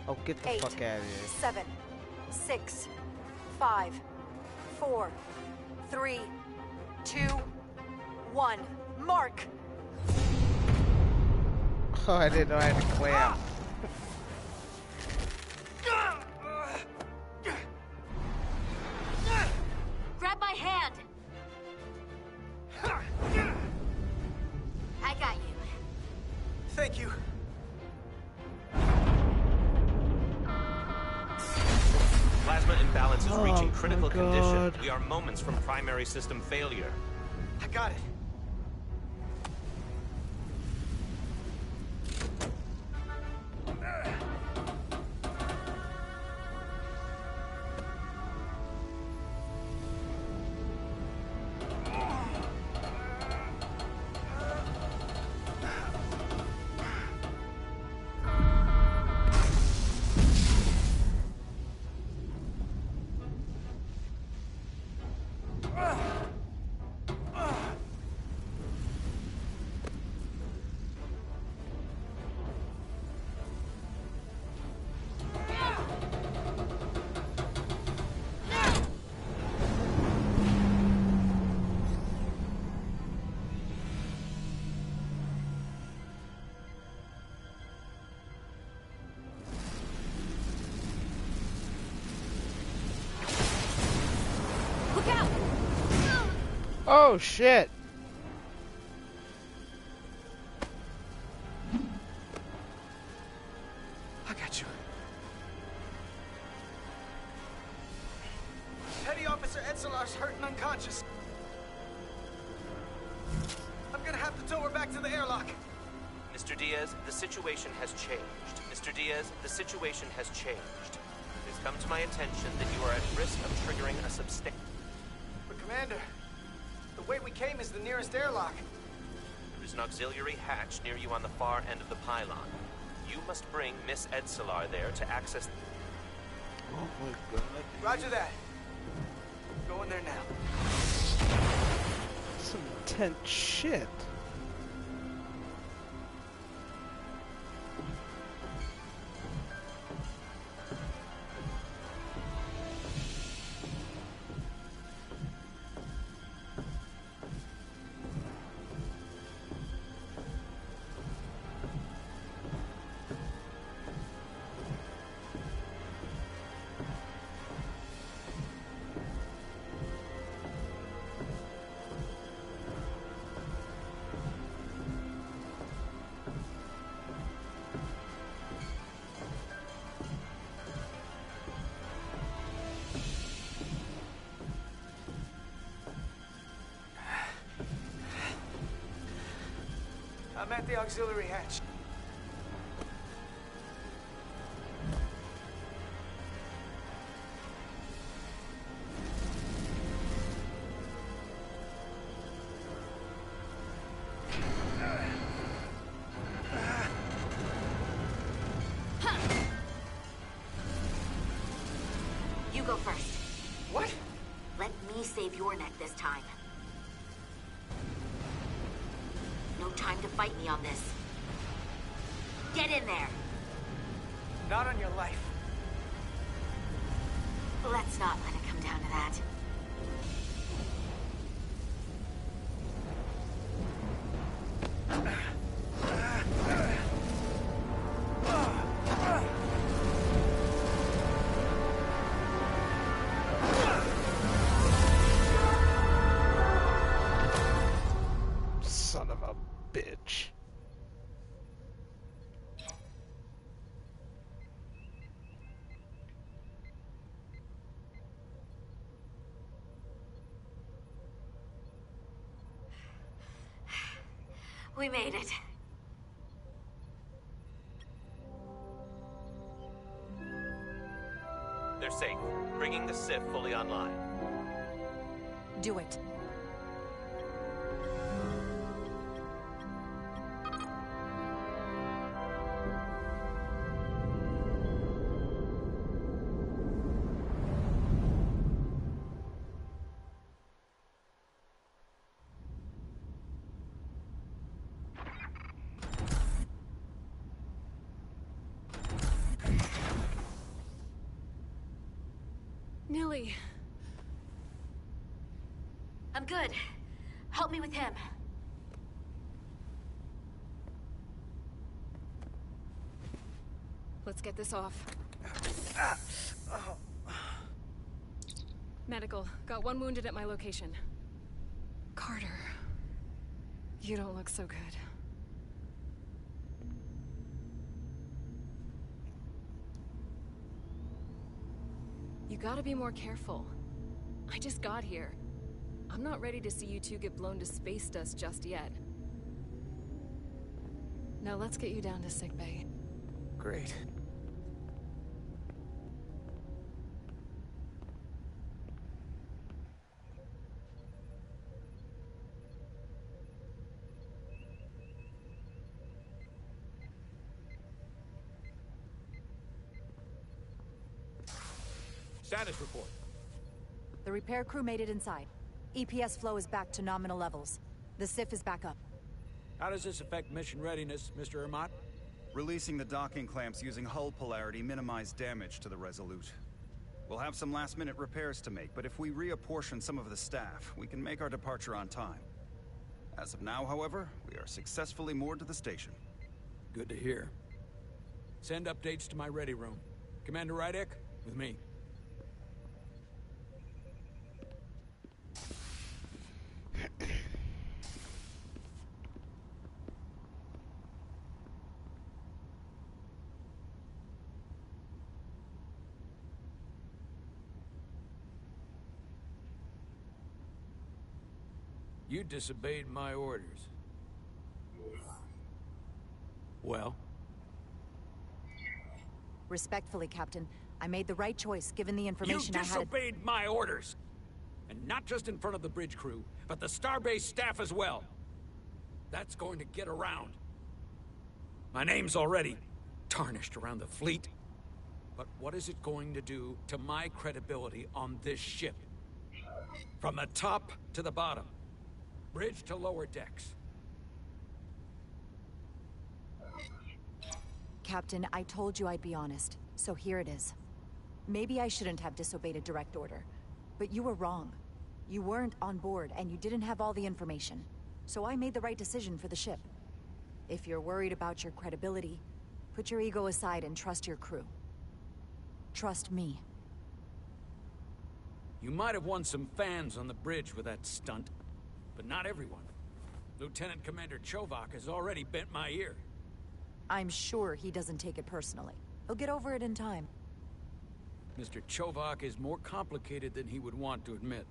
Oh, get the 8, fuck out of here. 7, 6, 5, 4, 3, 2, 1. Mark! Oh, I didn't know I had to clamp. Grab my hand! I got you. Thank you. Plasma imbalance is reaching critical my condition. God. We are moments from primary system failure. I got it. Oh shit! I got you. Petty Officer Etzelar's hurt and unconscious. I'm gonna have to tow her back to the airlock. Mr. Diaz, the situation has changed. Mr. Diaz, the situation has changed. It has come to my attention that you are at risk of triggering a substantial... But Commander, the way we came is the nearest airlock. There is an auxiliary hatch near you on the far end of the pylon. You must bring Miss Etzelar there to access... Oh my god. Roger that. Go in there now. Some intense shit. I'm at the auxiliary hatch. You go first. What? Let me save your neck this time. No time to fight me on this. Get in there! Not on your life. Let's not let it come down to that. Son of a bitch. We made it. They're safe. Bringing the SIF fully online. Do it. Nilly. I'm good. Help me with him. Let's get this off. Medical. Got one wounded at my location. Carter. You don't look so good. You gotta be more careful. I just got here. I'm not ready to see you two get blown to space dust just yet. Now let's get you down to sickbay. Great. Status report. The repair crew made it inside. EPS flow is back to nominal levels. The SIF is back up. How does this affect mission readiness, Mr. Ermot? Releasing the docking clamps using hull polarity minimized damage to the Resolute. We'll have some last-minute repairs to make, but if we reapportion some of the staff, we can make our departure on time. As of now, however, we are successfully moored to the station. Good to hear. Send updates to my ready room. Commander Rydek, with me. You disobeyed my orders. Well? Respectfully, Captain, I made the right choice given the information You I had. disobeyed my orders! And not just in front of the bridge crew, but the Starbase staff as well. That's going to get around. My name's already tarnished around the fleet. But what is it going to do to my credibility on this ship? From the top to the bottom. Bridge to lower decks. Captain, I told you I'd be honest, so here it is. Maybe I shouldn't have disobeyed a direct order, but you were wrong. You weren't on board, and you didn't have all the information. So I made the right decision for the ship. If you're worried about your credibility, put your ego aside and trust your crew. Trust me. You might have won some fans on the bridge with that stunt, but not everyone. Lieutenant Commander Chovak has already bent my ear. I'm sure he doesn't take it personally. He'll get over it in time. Mr. Chovak is more complicated than he would want to admit.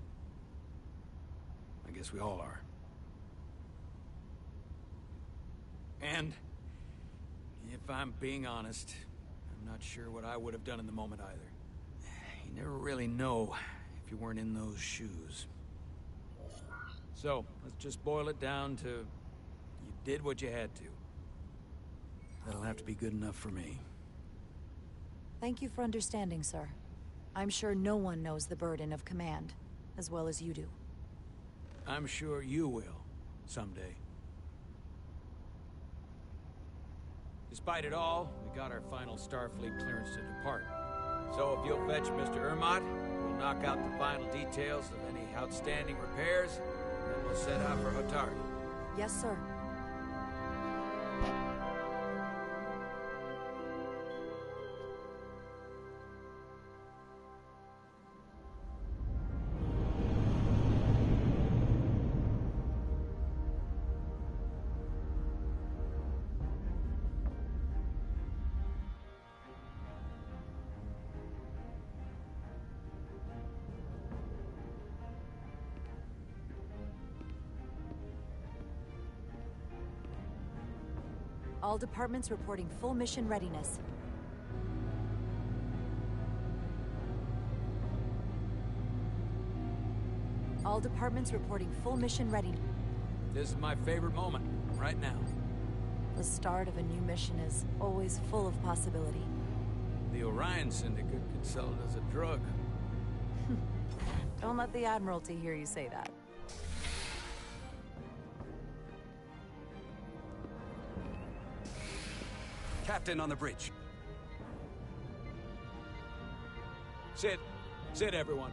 I guess we all are. And, if I'm being honest, I'm not sure what I would have done in the moment either. You never really know if you weren't in those shoes. So, let's just boil it down to, you did what you had to. That'll have to be good enough for me. Thank you for understanding, sir. I'm sure no one knows the burden of command as well as you do. I'm sure you will, someday. Despite it all, we got our final Starfleet clearance to depart. So if you'll fetch Mr. Ermot, we'll knock out the final details of any outstanding repairs, and then we'll set out for Hotari. Yes, sir. All departments reporting full mission readiness. All departments reporting full mission readiness. This is my favorite moment, right now. The start of a new mission is always full of possibility. The Orion Syndicate could sell it as a drug. Don't let the Admiralty hear you say that. Captain on the bridge. Sit. Sit, everyone.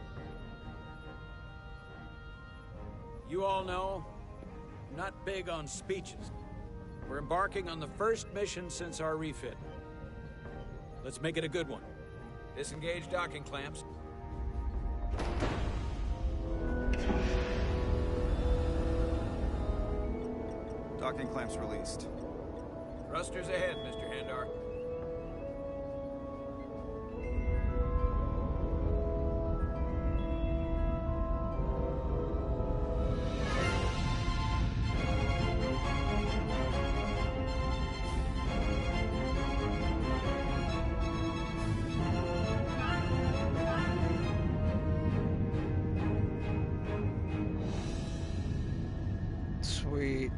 You all know, I'm not big on speeches. We're embarking on the first mission since our refit. Let's make it a good one. Disengage docking clamps. Docking clamps released. Thrusters ahead, Mr. Handar. Sweet.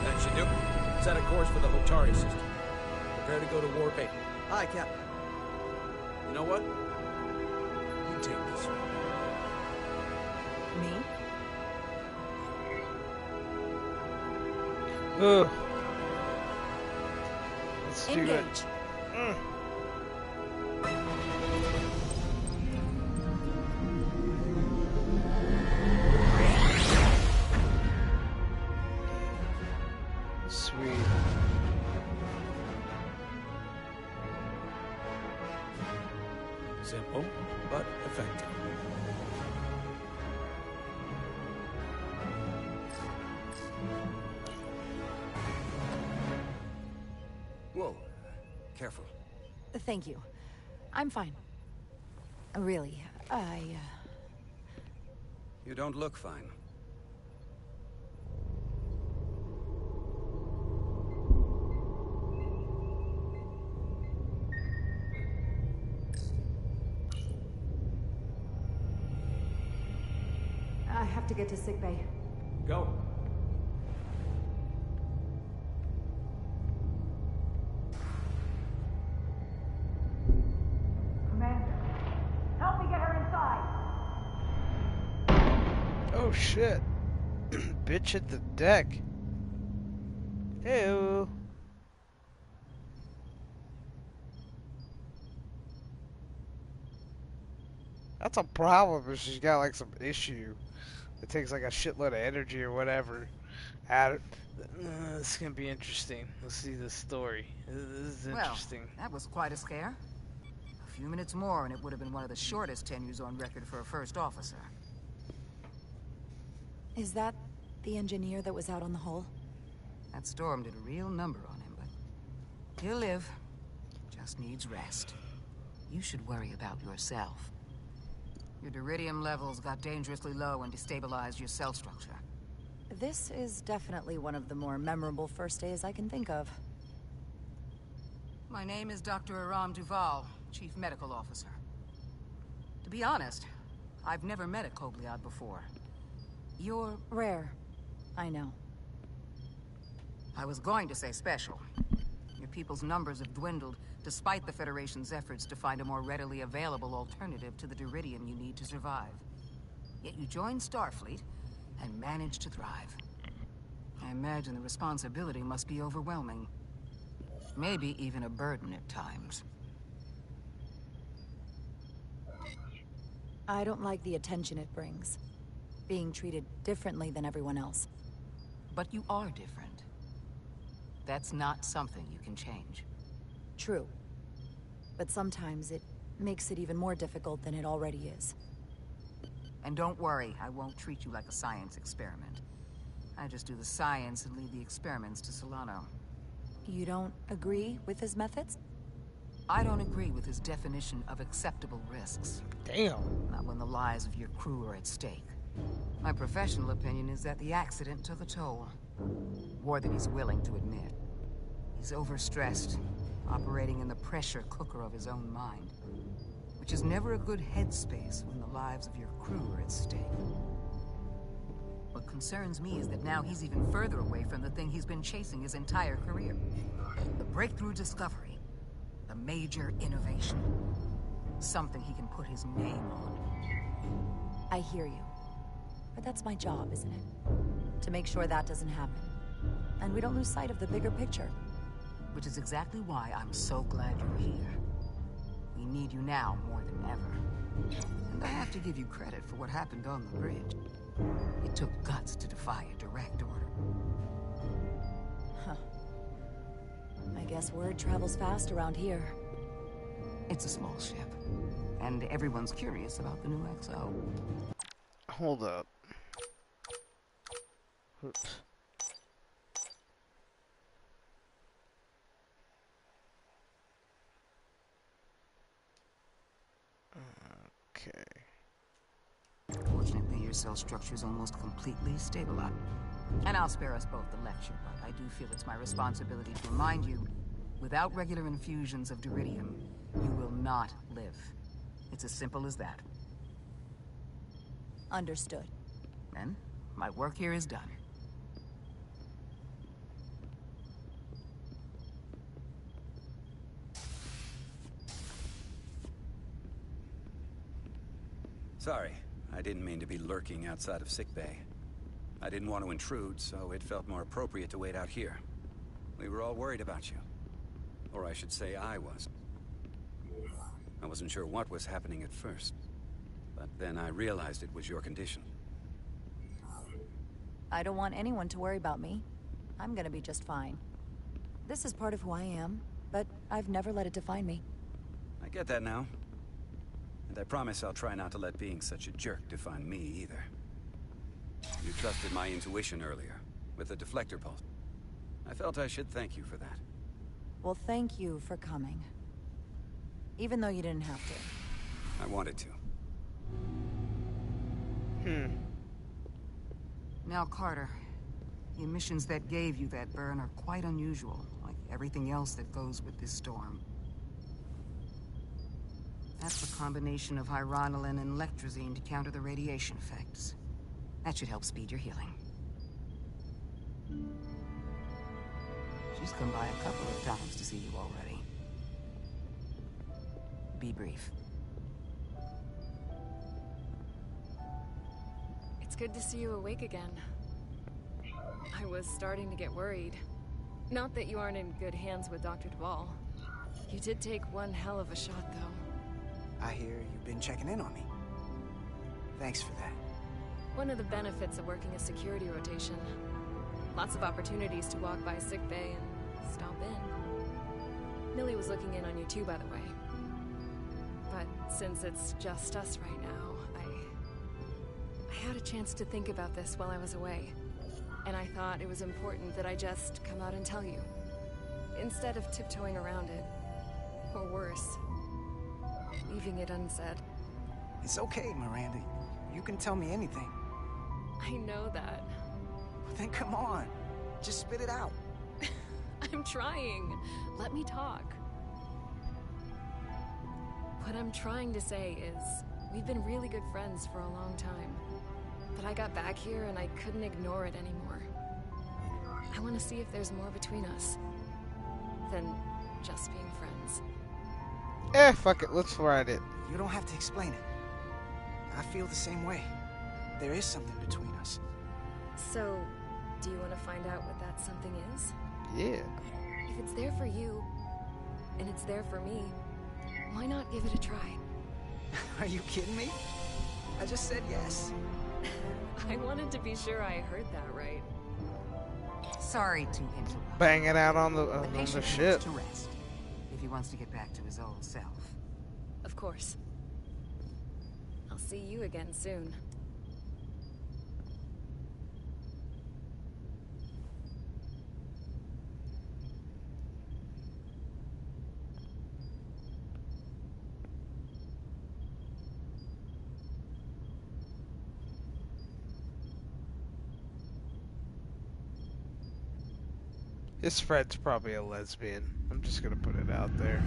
That should do it. Set a course for the Hotari system. Prepare to go to Warp 8. Hi, Captain. You know what? You take this one. Me? Ugh. Let's do Engage. it. Sweet. Simple, but effective. Careful. Thank you. I'm fine. Really, You don't look fine. I have to get to sickbay. Go. Commander, help me get her inside. Oh shit. Bitch at the deck. Ew. That's a problem if she's got like some issue. It takes like a shitload of energy or whatever. This is gonna be interesting. Let's see this story. This is interesting. Well, that was quite a scare. A few minutes more and it would have been one of the shortest tenures on record for a first officer. Is that the engineer that was out on the hull? That storm did a real number on him, but he'll live. Just needs rest. You should worry about yourself. Your duridium levels got dangerously low and destabilized your cell structure. This is definitely one of the more memorable first days I can think of. My name is Dr. Aram Duval, Chief Medical Officer. To be honest, I've never met a Kobliad before. You're rare. I know. I was going to say special. Your people's numbers have dwindled, despite the Federation's efforts to find a more readily available alternative to the duridium you need to survive. Yet you joined Starfleet and managed to thrive. I imagine the responsibility must be overwhelming. Maybe even a burden at times. I don't like the attention it brings. Being treated differently than everyone else. But you are different. That's not something you can change. True. But sometimes it makes it even more difficult than it already is. And don't worry, I won't treat you like a science experiment. I just do the science and leave the experiments to Solano. You don't agree with his methods? I don't agree with his definition of acceptable risks. Damn. Not when the lives of your crew are at stake. My professional opinion is that the accident took a toll. More than he's willing to admit. He's overstressed, operating in the pressure cooker of his own mind. Which is never a good headspace when the lives of your crew are at stake. What concerns me is that now he's even further away from the thing he's been chasing his entire career. The breakthrough discovery. The major innovation. Something he can put his name on. I hear you. But that's my job, isn't it? To make sure that doesn't happen. And we don't lose sight of the bigger picture. Which is exactly why I'm so glad you're here. We need you now more than ever. And I have to give you credit for what happened on the bridge. It took guts to defy a direct order. Huh. I guess word travels fast around here. It's a small ship. And everyone's curious about the new XO. Hold up. Oops. Okay. Fortunately, your cell structure is almost completely stabilized. And I'll spare us both the lecture, but I do feel it's my responsibility to remind you, without regular infusions of duridium, you will not live. It's as simple as that. Understood. Then, my work here is done. Sorry, I didn't mean to be lurking outside of sickbay. I didn't want to intrude, so it felt more appropriate to wait out here. We were all worried about you. Or I should say I was. I wasn't sure what was happening at first. But then I realized it was your condition. I don't want anyone to worry about me. I'm gonna be just fine. This is part of who I am, but I've never let it define me. I get that now. And I promise I'll try not to let being such a jerk define me either. You trusted my intuition earlier, with the deflector pulse. I felt I should thank you for that. Well, thank you for coming. Even though you didn't have to. I wanted to. Now, Carter, the emissions that gave you that burn are quite unusual, like everything else that goes with this storm. That's a combination of hyronolin and lectrozine to counter the radiation effects. That should help speed your healing. She's come by a couple of times to see you already. Be brief. It's good to see you awake again. I was starting to get worried. Not that you aren't in good hands with Dr. Duvall. You did take one hell of a shot, though. I hear you've been checking in on me. Thanks for that. One of the benefits of working a security rotation. Lots of opportunities to walk by sickbay and stop in. Millie was looking in on you too, by the way. But since it's just us right now, I had a chance to think about this while I was away. And I thought it was important that I just come out and tell you. Instead of tiptoeing around it. Or worse, leaving it unsaid. It's okay, Miranda. You can tell me anything. I know that. Then come on. Just spit it out. I'm trying. Let me talk. What I'm trying to say is, we've been really good friends for a long time. But I got back here and I couldn't ignore it anymore. I want to see if there's more between us than just being friends. Fuck it, let's write it. You don't have to explain it. I feel the same way. There is something between us. So, do you want to find out what that something is? Yeah. If it's there for you, and it's there for me, why not give it a try? Are you kidding me? I just said yes. I wanted to be sure I heard that right. Sorry to interrupt. Banging out on the patient ship. needs to rest if he wants to get back to his old self. Of course. I'll see you again soon. His friend's probably a lesbian. I'm just gonna put it out there.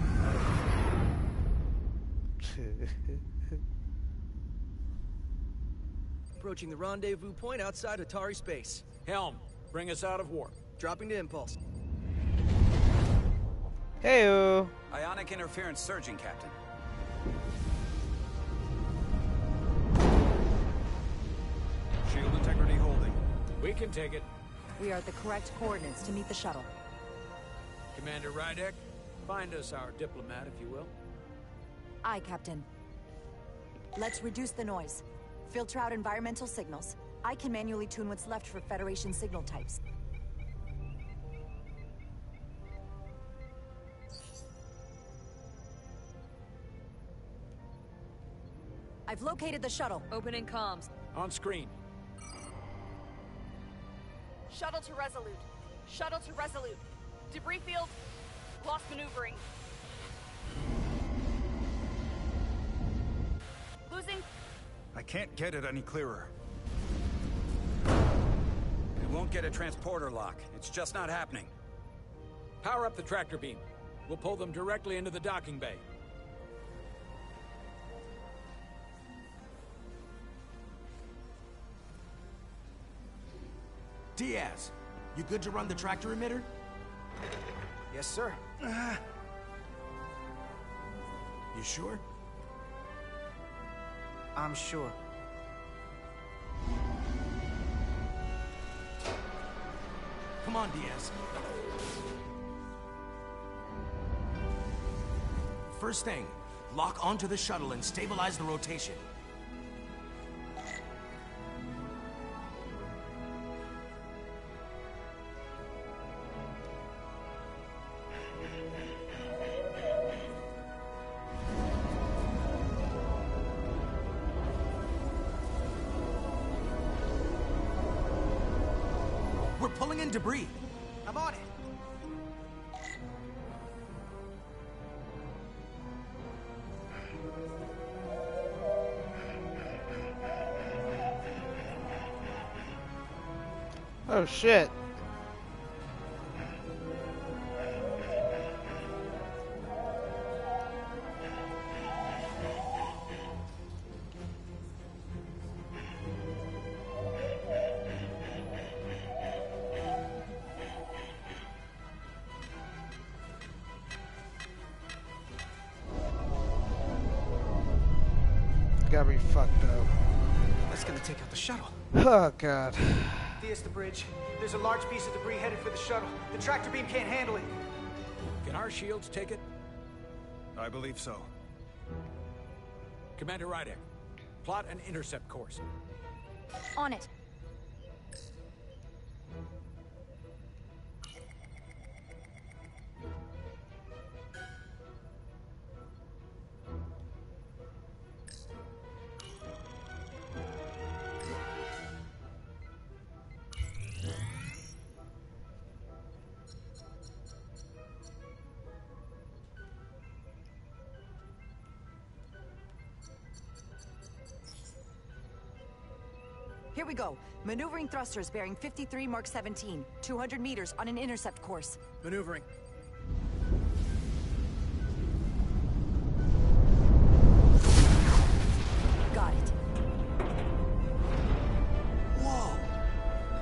Approaching the rendezvous point outside Atari space. Helm, bring us out of warp. Dropping to impulse. Heyo. Ionic interference surging, Captain. Shield integrity holding. We can take it. We are at the correct coordinates to meet the shuttle. Commander Rydek, find us our diplomat, if you will. Aye, Captain. Let's reduce the noise. Filter out environmental signals. I can manually tune what's left for Federation signal types. I've located the shuttle. Opening comms. On screen. Shuttle to Resolute. Shuttle to Resolute. Debris field. Lost maneuvering. Losing. I can't get it any clearer. We won't get a transporter lock. It's just not happening. Power up the tractor beam. We'll pull them directly into the docking bay. Diaz, you good to run the tractor emitter? Yes, sir. You sure? I'm sure. Come on, Diaz. First thing, lock onto the shuttle and stabilize the rotation. We're pulling in debris. I'm on it. Oh shit. Gotta be fucked up. That's gonna take out the shuttle. Oh god. There's the bridge. There's a large piece of debris headed for the shuttle. The tractor beam can't handle it. Can our shields take it? I believe so. Commander Rydek, plot an intercept course. On it. Here we go. Maneuvering thrusters bearing 53 Mark 17. 200 meters on an intercept course. Maneuvering. Got it. Whoa!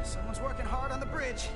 Someone's working hard on the bridge.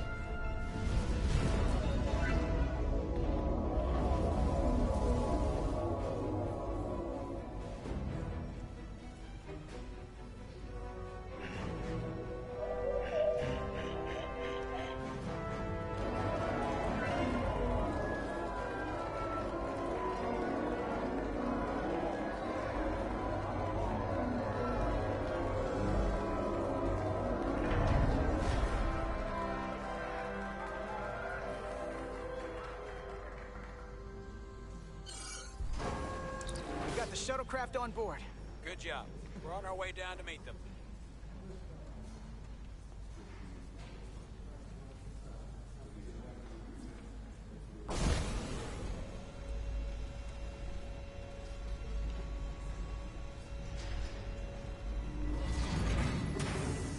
The shuttlecraft on board. Good job. We're on our way down to meet them.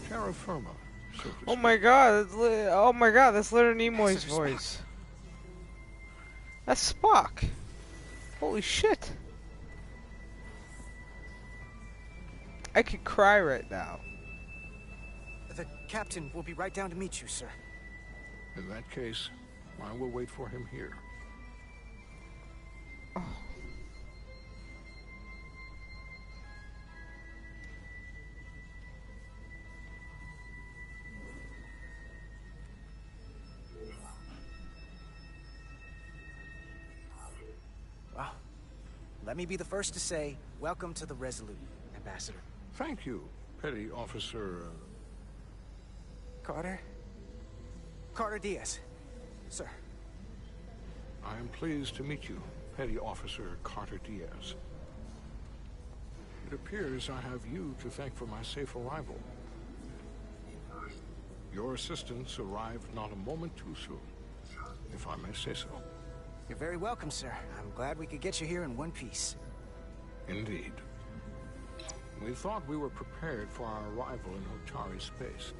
Terra Firma. Oh my god, oh my god, that's Leonard Nimoy's voice. That's Spock. Holy shit. I could cry right now. The captain will be right down to meet you, sir. In that case, I will wait for him here. Oh. Well, let me be the first to say, welcome to the Resolute, Ambassador. Thank you, Petty Officer... Carter? Carter Diaz. Sir. I am pleased to meet you, Petty Officer Carter Diaz. It appears I have you to thank for my safe arrival. Your assistance arrived not a moment too soon, if I may say so. You're very welcome, sir. I'm glad we could get you here in one piece. Indeed. We thought we were prepared for our arrival in Otari space,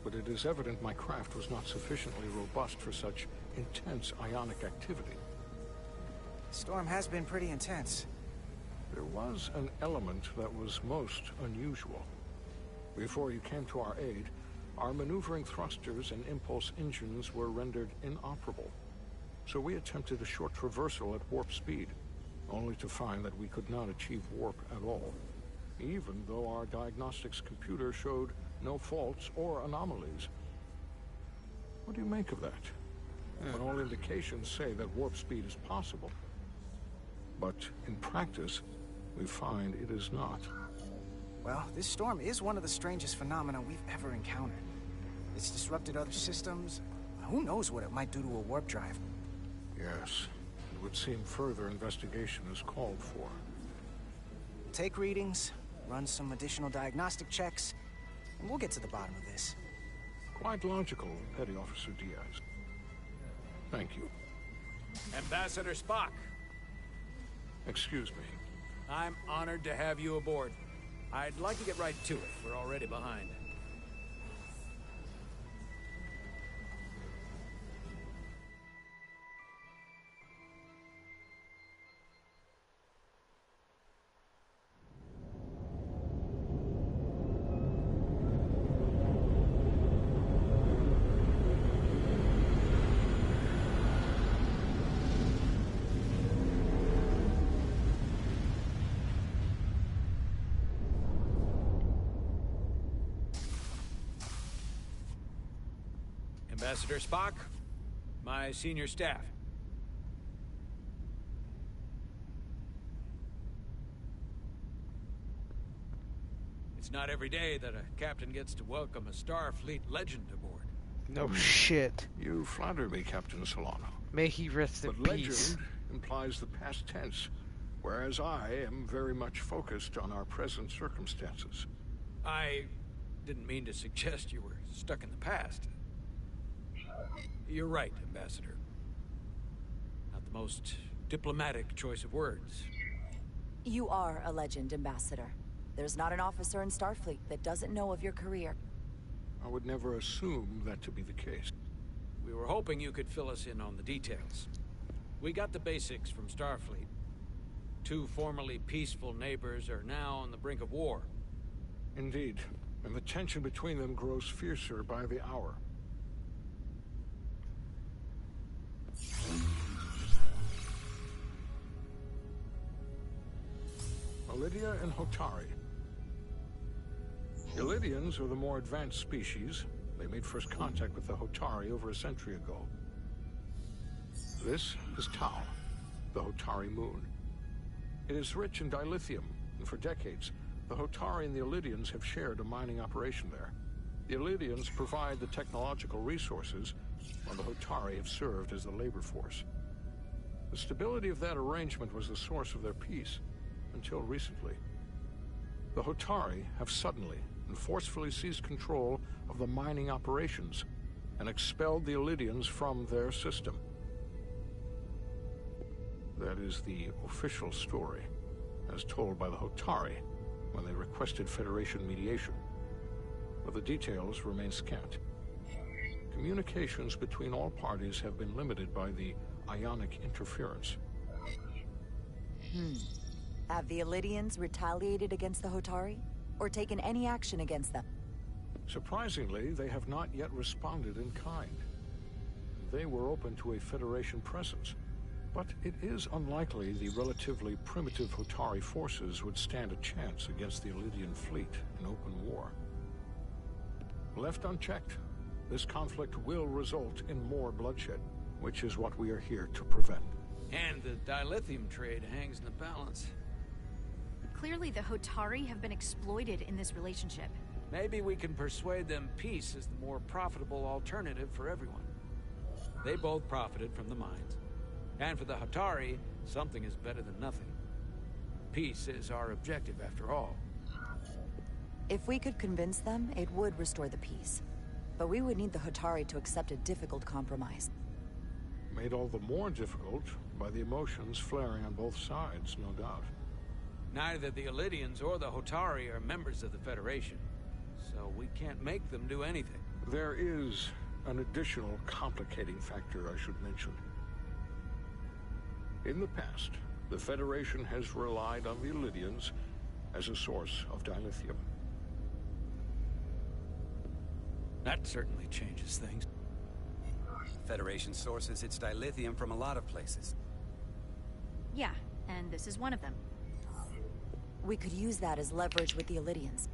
but it is evident my craft was not sufficiently robust for such intense ionic activity. The storm has been pretty intense. There was an element that was most unusual. Before you came to our aid, our maneuvering thrusters and impulse engines were rendered inoperable. So we attempted a short traversal at warp speed, only to find that we could not achieve warp at all, even though our diagnostics computer showed no faults or anomalies. What do you make of that? When all indications say that warp speed is possible. But in practice, we find it is not. Well, this storm is one of the strangest phenomena we've ever encountered. It's disrupted other systems. Who knows what it might do to a warp drive? Yes, it would seem further investigation is called for. Take readings, run some additional diagnostic checks, and we'll get to the bottom of this. Quite logical, Petty Officer Diaz. Thank you. Ambassador Spock. Excuse me. I'm honored to have you aboard. I'd like to get right to it. We're already behind. Ambassador Spock, my senior staff. It's not every day that a captain gets to welcome a Starfleet legend aboard. No shit. You flatter me, Captain Solano. May he rest in But peace. legend implies the past tense, whereas I am very much focused on our present circumstances. I didn't mean to suggest you were stuck in the past. You're right, Ambassador. Not the most diplomatic choice of words. You are a legend, Ambassador. There's not an officer in Starfleet that doesn't know of your career. I would never assume that to be the case. We were hoping you could fill us in on the details. We got the basics from Starfleet. Two formerly peaceful neighbors are now on the brink of war. Indeed, and the tension between them grows fiercer by the hour. Lydia and Hotari. The Lydians are the more advanced species. They made first contact with the Hotari over a century ago. This is Tau, the Hotari moon. It is rich in dilithium, and for decades, the Hotari and the Lydians have shared a mining operation there. The Lydians provide the technological resources, while the Hotari have served as the labor force. The stability of that arrangement was the source of their peace, until recently. The Hotari have suddenly and forcefully seized control of the mining operations and expelled the Lydians from their system. That is the official story, as told by the Hotari when they requested Federation mediation. But the details remain scant. Communications between all parties have been limited by the ionic interference. Have the Lydians retaliated against the Hotari? Or taken any action against them? Surprisingly, they have not yet responded in kind. They were open to a Federation presence, but it is unlikely the relatively primitive Hotari forces would stand a chance against the Lydian fleet in open war. Left unchecked, this conflict will result in more bloodshed, which is what we are here to prevent. And the dilithium trade hangs in the balance. Clearly, the Hotari have been exploited in this relationship. Maybe we can persuade them peace is the more profitable alternative for everyone. They both profited from the mines. And for the Hotari, something is better than nothing. Peace is our objective, after all. If we could convince them, it would restore the peace. But we would need the Hotari to accept a difficult compromise. Made all the more difficult by the emotions flaring on both sides, no doubt. Neither the Lydians or the Hotari are members of the Federation, so we can't make them do anything. There is an additional complicating factor I should mention. In the past, the Federation has relied on the Lydians as a source of dilithium. That certainly changes things. Federation sources its dilithium from a lot of places. Yeah, and this is one of them. We could use that as leverage with the Lydians.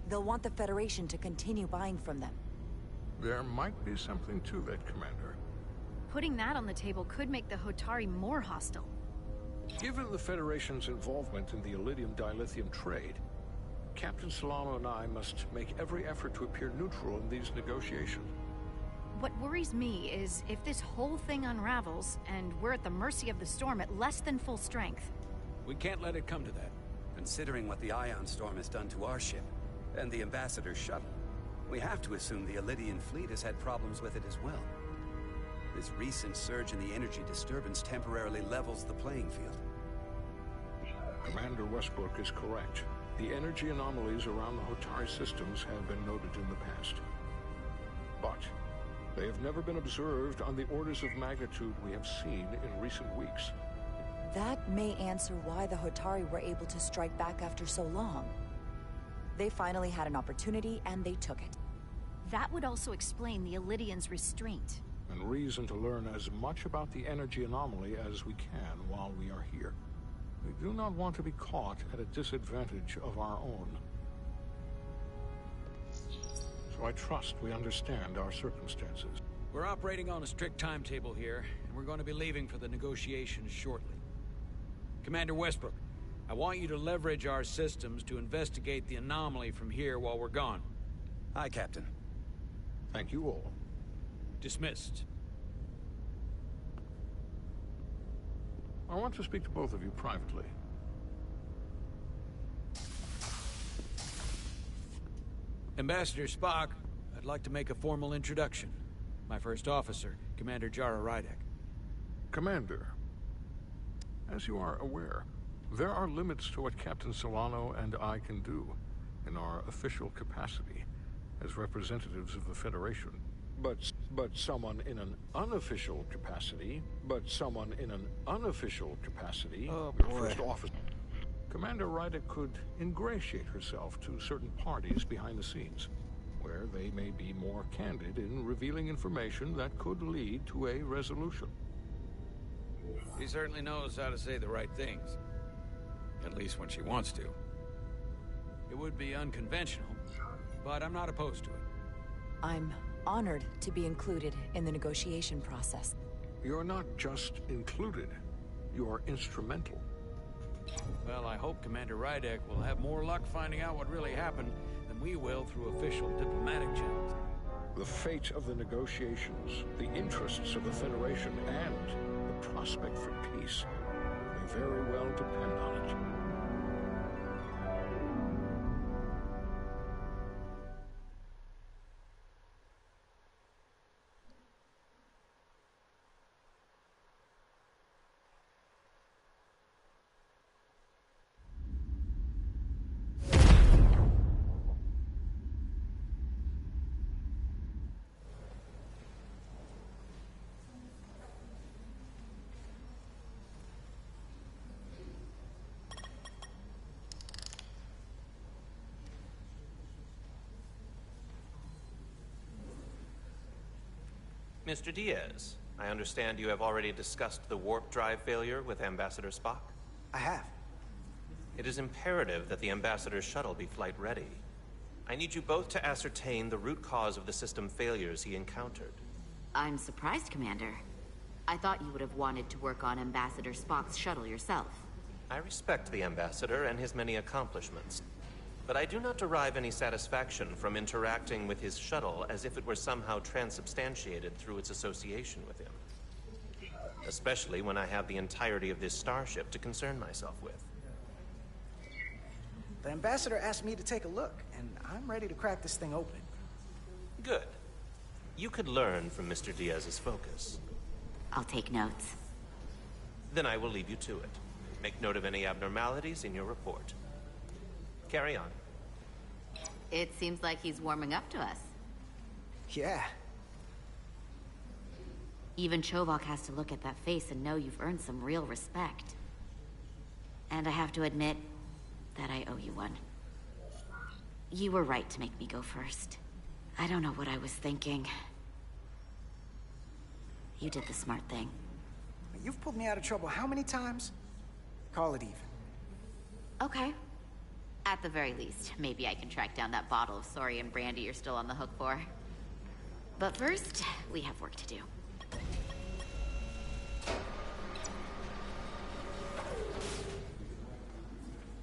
They'll want the Federation to continue buying from them. There might be something to that, Commander. Putting that on the table could make the Hotari more hostile. Given the Federation's involvement in the Iridium dilithium trade, Captain Solano and I must make every effort to appear neutral in these negotiations. What worries me is if this whole thing unravels, and we're at the mercy of the storm at less than full strength. We can't let it come to that. Considering what the Ion Storm has done to our ship, and the Ambassador's shuttle, we have to assume the Elydian fleet has had problems with it as well. This recent surge in the energy disturbance temporarily levels the playing field. Commander Westbrook is correct. The energy anomalies around the Hotari systems have been noted in the past. But they have never been observed on the orders of magnitude we have seen in recent weeks. That may answer why the Hotari were able to strike back after so long. They finally had an opportunity, and they took it. That would also explain the Elydians' restraint. And reason to learn as much about the energy anomaly as we can while we are here. We do not want to be caught at a disadvantage of our own. So I trust we understand our circumstances. We're operating on a strict timetable here, and we're going to be leaving for the negotiations shortly. Commander Westbrook, I want you to leverage our systems to investigate the anomaly from here while we're gone. Aye, Captain. Thank you all. Dismissed. I want to speak to both of you privately. Ambassador Spock, I'd like to make a formal introduction. My first officer, Commander Jara Rydek. Commander, as you are aware, there are limits to what Captain Solano and I can do in our official capacity as representatives of the Federation. But someone in an unofficial capacity, Oh, your boy. first officer, Commander Rydek could ingratiate herself to certain parties behind the scenes, where they may be more candid in revealing information that could lead to a resolution. She certainly knows how to say the right things. At least when she wants to. It would be unconventional, but I'm not opposed to it. I'm honored to be included in the negotiation process. You're not just included, you're instrumental. Well, I hope Commander Rydek will have more luck finding out what really happened than we will through official diplomatic channels. The fate of the negotiations, the interests of the Federation, and the prospect for peace may very well depend on it. Mr. Diaz, I understand you have already discussed the warp drive failure with Ambassador Spock? I have. It is imperative that the Ambassador's shuttle be flight ready. I need you both to ascertain the root cause of the system failures he encountered. I'm surprised, Commander. I thought you would have wanted to work on Ambassador Spock's shuttle yourself. I respect the Ambassador and his many accomplishments, but I do not derive any satisfaction from interacting with his shuttle as if it were somehow transubstantiated through its association with him. Especially when I have the entirety of this starship to concern myself with. The Ambassador asked me to take a look, and I'm ready to crack this thing open. Good. You could learn from Mr. Diaz's focus. I'll take notes. Then I will leave you to it. Make note of any abnormalities in your report. Carry on. It seems like he's warming up to us. Yeah. Even Chovok has to look at that face and know you've earned some real respect. And I have to admit that I owe you one. You were right to make me go first. I don't know what I was thinking. You did the smart thing. You've pulled me out of trouble how many times? Call it even. Okay. At the very least, maybe I can track down that bottle of Saurian brandy you're still on the hook for. But first, we have work to do.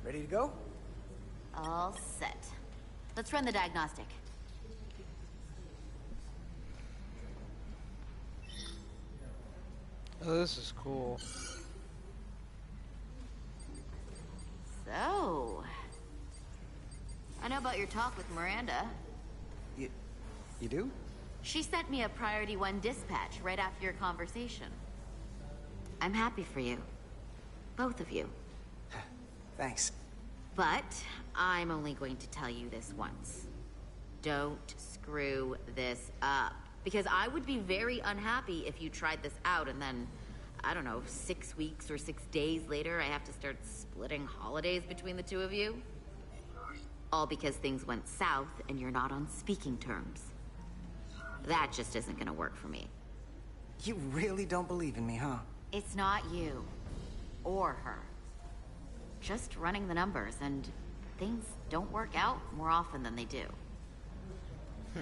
Ready to go? All set. Let's run the diagnostic. Oh, this is cool. So... I know about your talk with Miranda. You do? She sent me a Priority 1 dispatch right after your conversation. I'm happy for you. Both of you. Thanks. But I'm only going to tell you this once. Don't screw this up. Because I would be very unhappy if you tried this out and then, I don't know, 6 weeks or 6 days later, I have to start splitting holidays between the two of you. All because things went south and you're not on speaking terms. That just isn't gonna work for me. You really don't believe in me, huh? It's not you. Or her. Just running the numbers, and things don't work out more often than they do.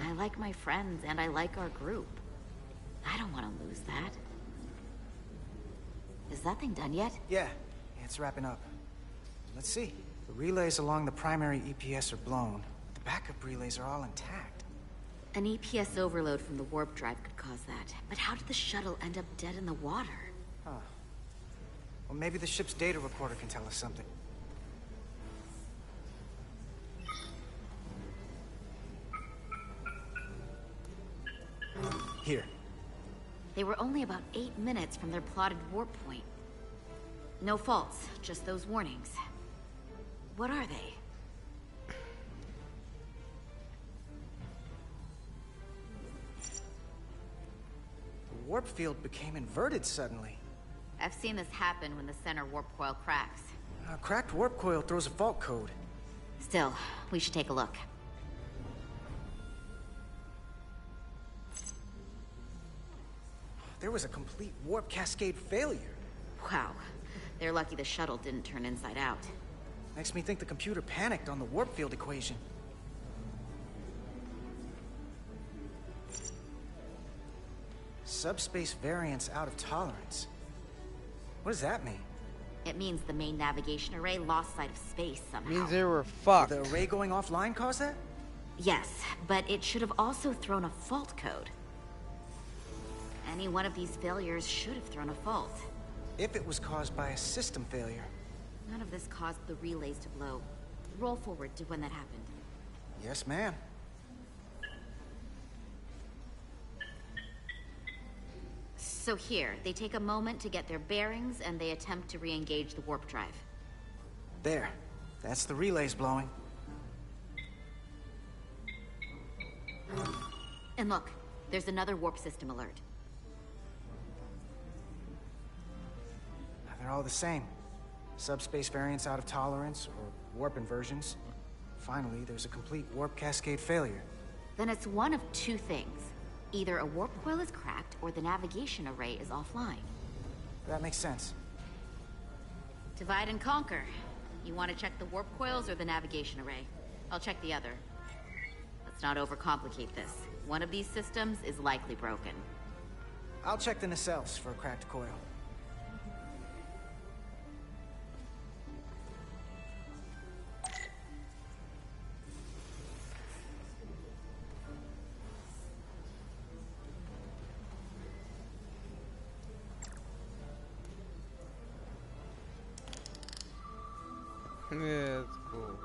I like my friends, and I like our group. I don't want to lose that. Is that thing done yet? Yeah, it's wrapping up. Let's see. The relays along the primary EPS are blown. The backup relays are all intact. An EPS overload from the warp drive could cause that. But how did the shuttle end up dead in the water? Huh. Well, maybe the ship's data recorder can tell us something. Here. They were only about 8 minutes from their plotted warp point. No faults, just those warnings. What are they? The warp field became inverted suddenly. I've seen this happen when the center warp coil cracks. A cracked warp coil throws a fault code. Still, we should take a look. There was a complete warp cascade failure. Wow. They're lucky the shuttle didn't turn inside out. Makes me think the computer panicked on the warp field equation. Subspace variance out of tolerance. What does that mean? It means the main navigation array lost sight of space somehow. Means they were fucked. The array going offline caused that? Yes, but it should have also thrown a fault code. Any one of these failures should have thrown a fault. If it was caused by a system failure. None of this caused the relays to blow. Roll forward to when that happened. Yes, ma'am. So here, they take a moment to get their bearings and they attempt to re-engage the warp drive. There. That's the relays blowing. And look, there's another warp system alert. They're all the same. Subspace variance out of tolerance, or warp inversions. Finally, there's a complete warp cascade failure. Then it's one of two things. Either a warp coil is cracked, or the navigation array is offline. That makes sense. Divide and conquer. You want to check the warp coils or the navigation array? I'll check the other. Let's not overcomplicate this. One of these systems is likely broken. I'll check the nacelles for a cracked coil. Yeah, that's cool.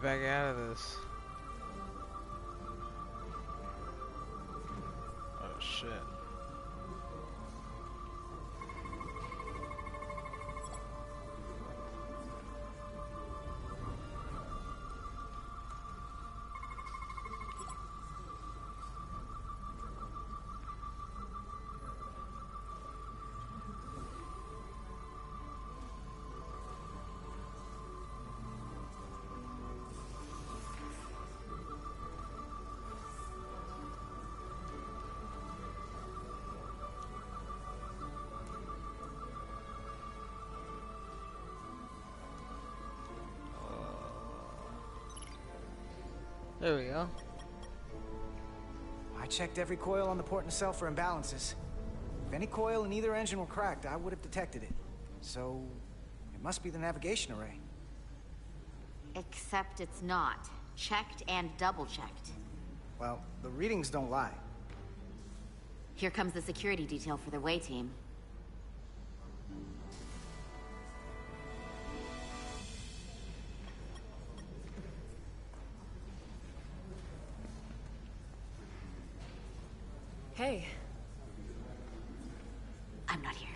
back out of this? Oh shit. There we go. I checked every coil on the port nacelle for imbalances. If any coil in either engine were cracked, I would have detected it. So, it must be the navigation array. Except it's not. Checked and double-checked. Well, the readings don't lie. Here comes the security detail for the way team. Hey. I'm not here.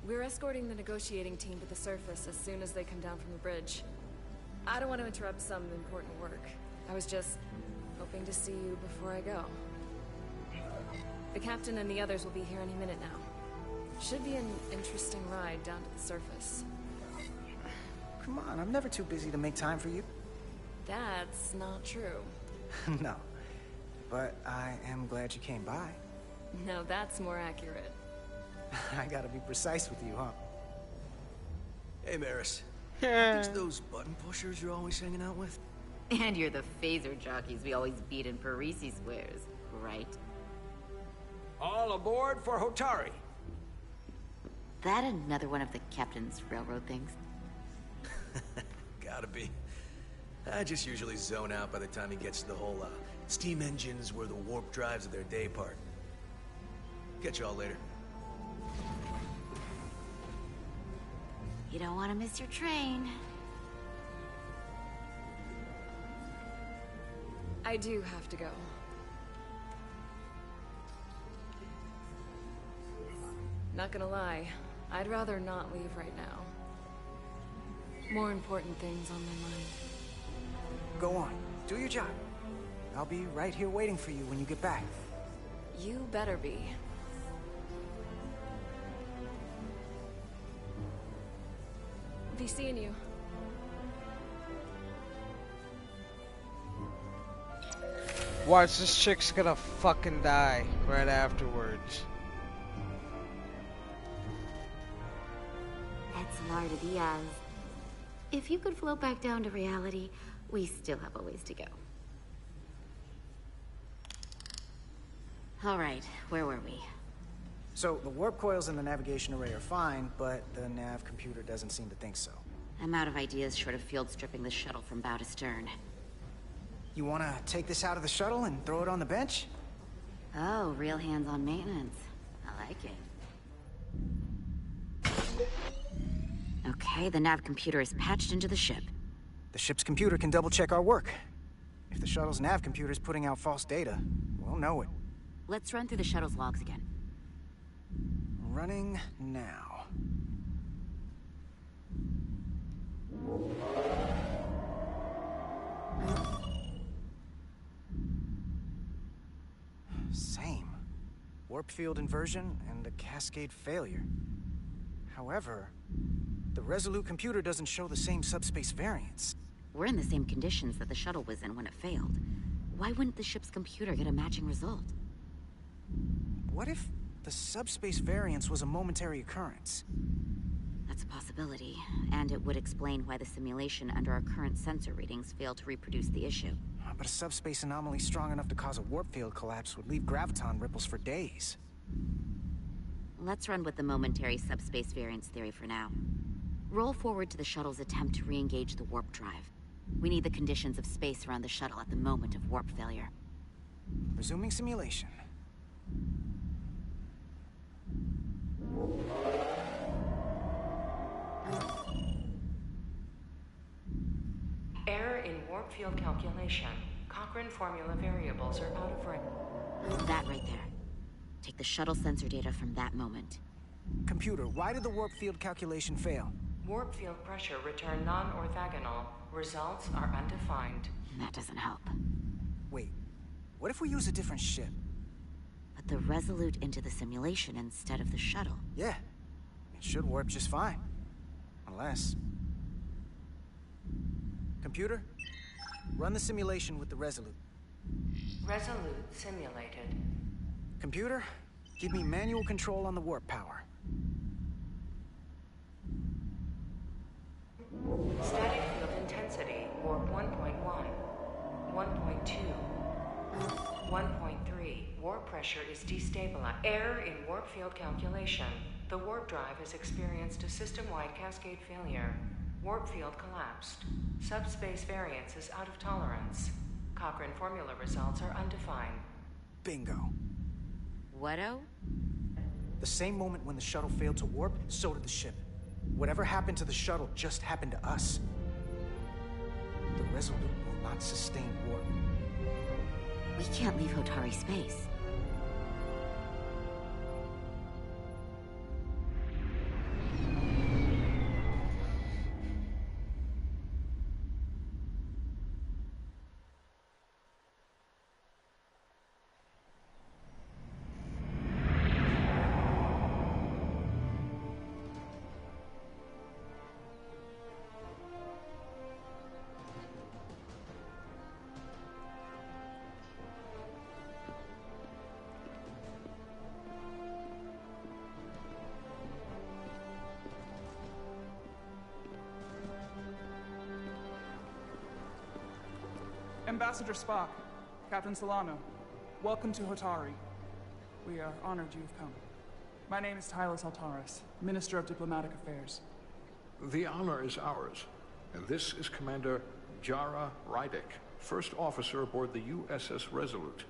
We're escorting the negotiating team to the surface as soon as they come down from the bridge. I don't want to interrupt some important work. I was just hoping to see you before I go. The captain and the others will be here any minute now. Should be an interesting ride down to the surface. Come on, I'm never too busy to make time for you. That's not true. No. But I am glad you came by. No, that's more accurate. I gotta be precise with you, huh? Hey, Maris. Aren't these those button pushers you're always hanging out with? And you're the phaser jockeys we always beat in Parisi squares, right? All aboard for Hotari. That another one of the captain's railroad things? Gotta be. I just usually zone out by the time he gets to the whole, steam engines were the warp drives of their day part. Catch y'all later. You don't want to miss your train. I do have to go. Not gonna lie, I'd rather not leave right now. More important things on my mind. Go on. Do your job. I'll be right here waiting for you when you get back. You better be. Be seeing you. Watch, this chick's gonna fucking die right afterwards. That's Diaz. If you could float back down to reality, we still have a ways to go. All right, where were we? So, the warp coils in the navigation array are fine, but the nav computer doesn't seem to think so. I'm out of ideas short of field stripping the shuttle from bow to stern. You wanna take this out of the shuttle and throw it on the bench? Oh, real hands-on maintenance. I like it. Okay, the nav computer is patched into the ship. The ship's computer can double-check our work. If the shuttle's nav computer's putting out false data, we'll know it. Let's run through the shuttle's logs again. Running now. Same. Warp field inversion and a cascade failure. However, the Resolute computer doesn't show the same subspace variance. We're in the same conditions that the shuttle was in when it failed. Why wouldn't the ship's computer get a matching result? What if the subspace variance was a momentary occurrence? That's a possibility, and it would explain why the simulation under our current sensor readings failed to reproduce the issue. But a subspace anomaly strong enough to cause a warp field collapse would leave graviton ripples for days. Let's run with the momentary subspace variance theory for now. Roll forward to the shuttle's attempt to re-engage the warp drive. We need the conditions of space around the shuttle at the moment of warp failure. Resuming simulation. Error in warp field calculation. Cochrane formula variables are out of range. That right there. Take the shuttle sensor data from that moment. Computer, why did the warp field calculation fail? Warp field pressure returned non-orthogonal. Results are undefined. That doesn't help. Wait, what if we use a different ship? Put the Resolute into the simulation instead of the shuttle. Yeah, it should warp just fine. Unless... Computer, run the simulation with the Resolute. Resolute simulated. Computer, give me manual control on the warp power. Static field intensity, warp 1.1, 1.2, 1.3. Warp pressure is destabilized. Error in warp field calculation. The warp drive has experienced a system-wide cascade failure. Warp field collapsed. Subspace variance is out of tolerance. Cochrane formula results are undefined. Bingo. What-o? The same moment when the shuttle failed to warp, so did the ship. Whatever happened to the shuttle just happened to us. The Resolute will not sustain warp. We can't leave Hotari space. Ambassador Spock, Captain Solano, welcome to Hotari. We are honored you have come. My name is Tylos Altaris, Minister of Diplomatic Affairs. The honor is ours, and this is Commander Jara Rydick, first officer aboard the USS Resolute.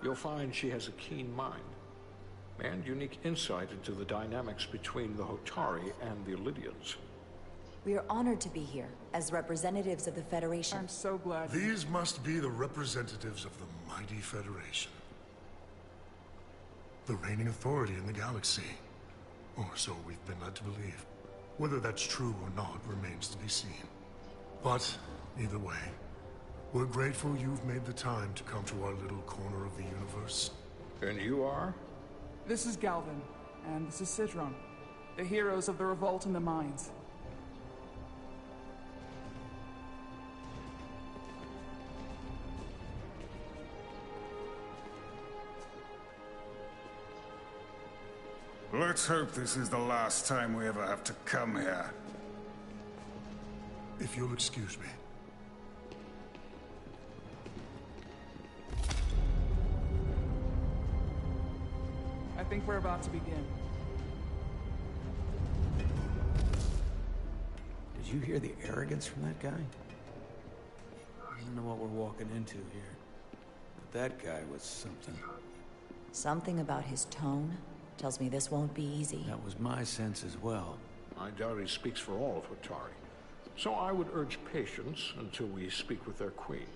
You'll find she has a keen mind and unique insight into the dynamics between the Hotari and the Illydians. We are honored to be here, as representatives of the Federation. I'm so glad. These must be the representatives of the mighty Federation. The reigning authority in the galaxy. Or so we've been led to believe. Whether that's true or not remains to be seen. But, either way, we're grateful you've made the time to come to our little corner of the universe. And you are? This is Galvin, and this is Sidron, the heroes of the revolt in the mines. Let's hope this is the last time we ever have to come here. If you'll excuse me. I think we're about to begin. Did you hear the arrogance from that guy? I don't know what we're walking into here. But that guy was something. Something about his tone tells me this won't be easy. That was my sense as well. I doubt he speaks for all of Hotari. So I would urge patience until we speak with their queen.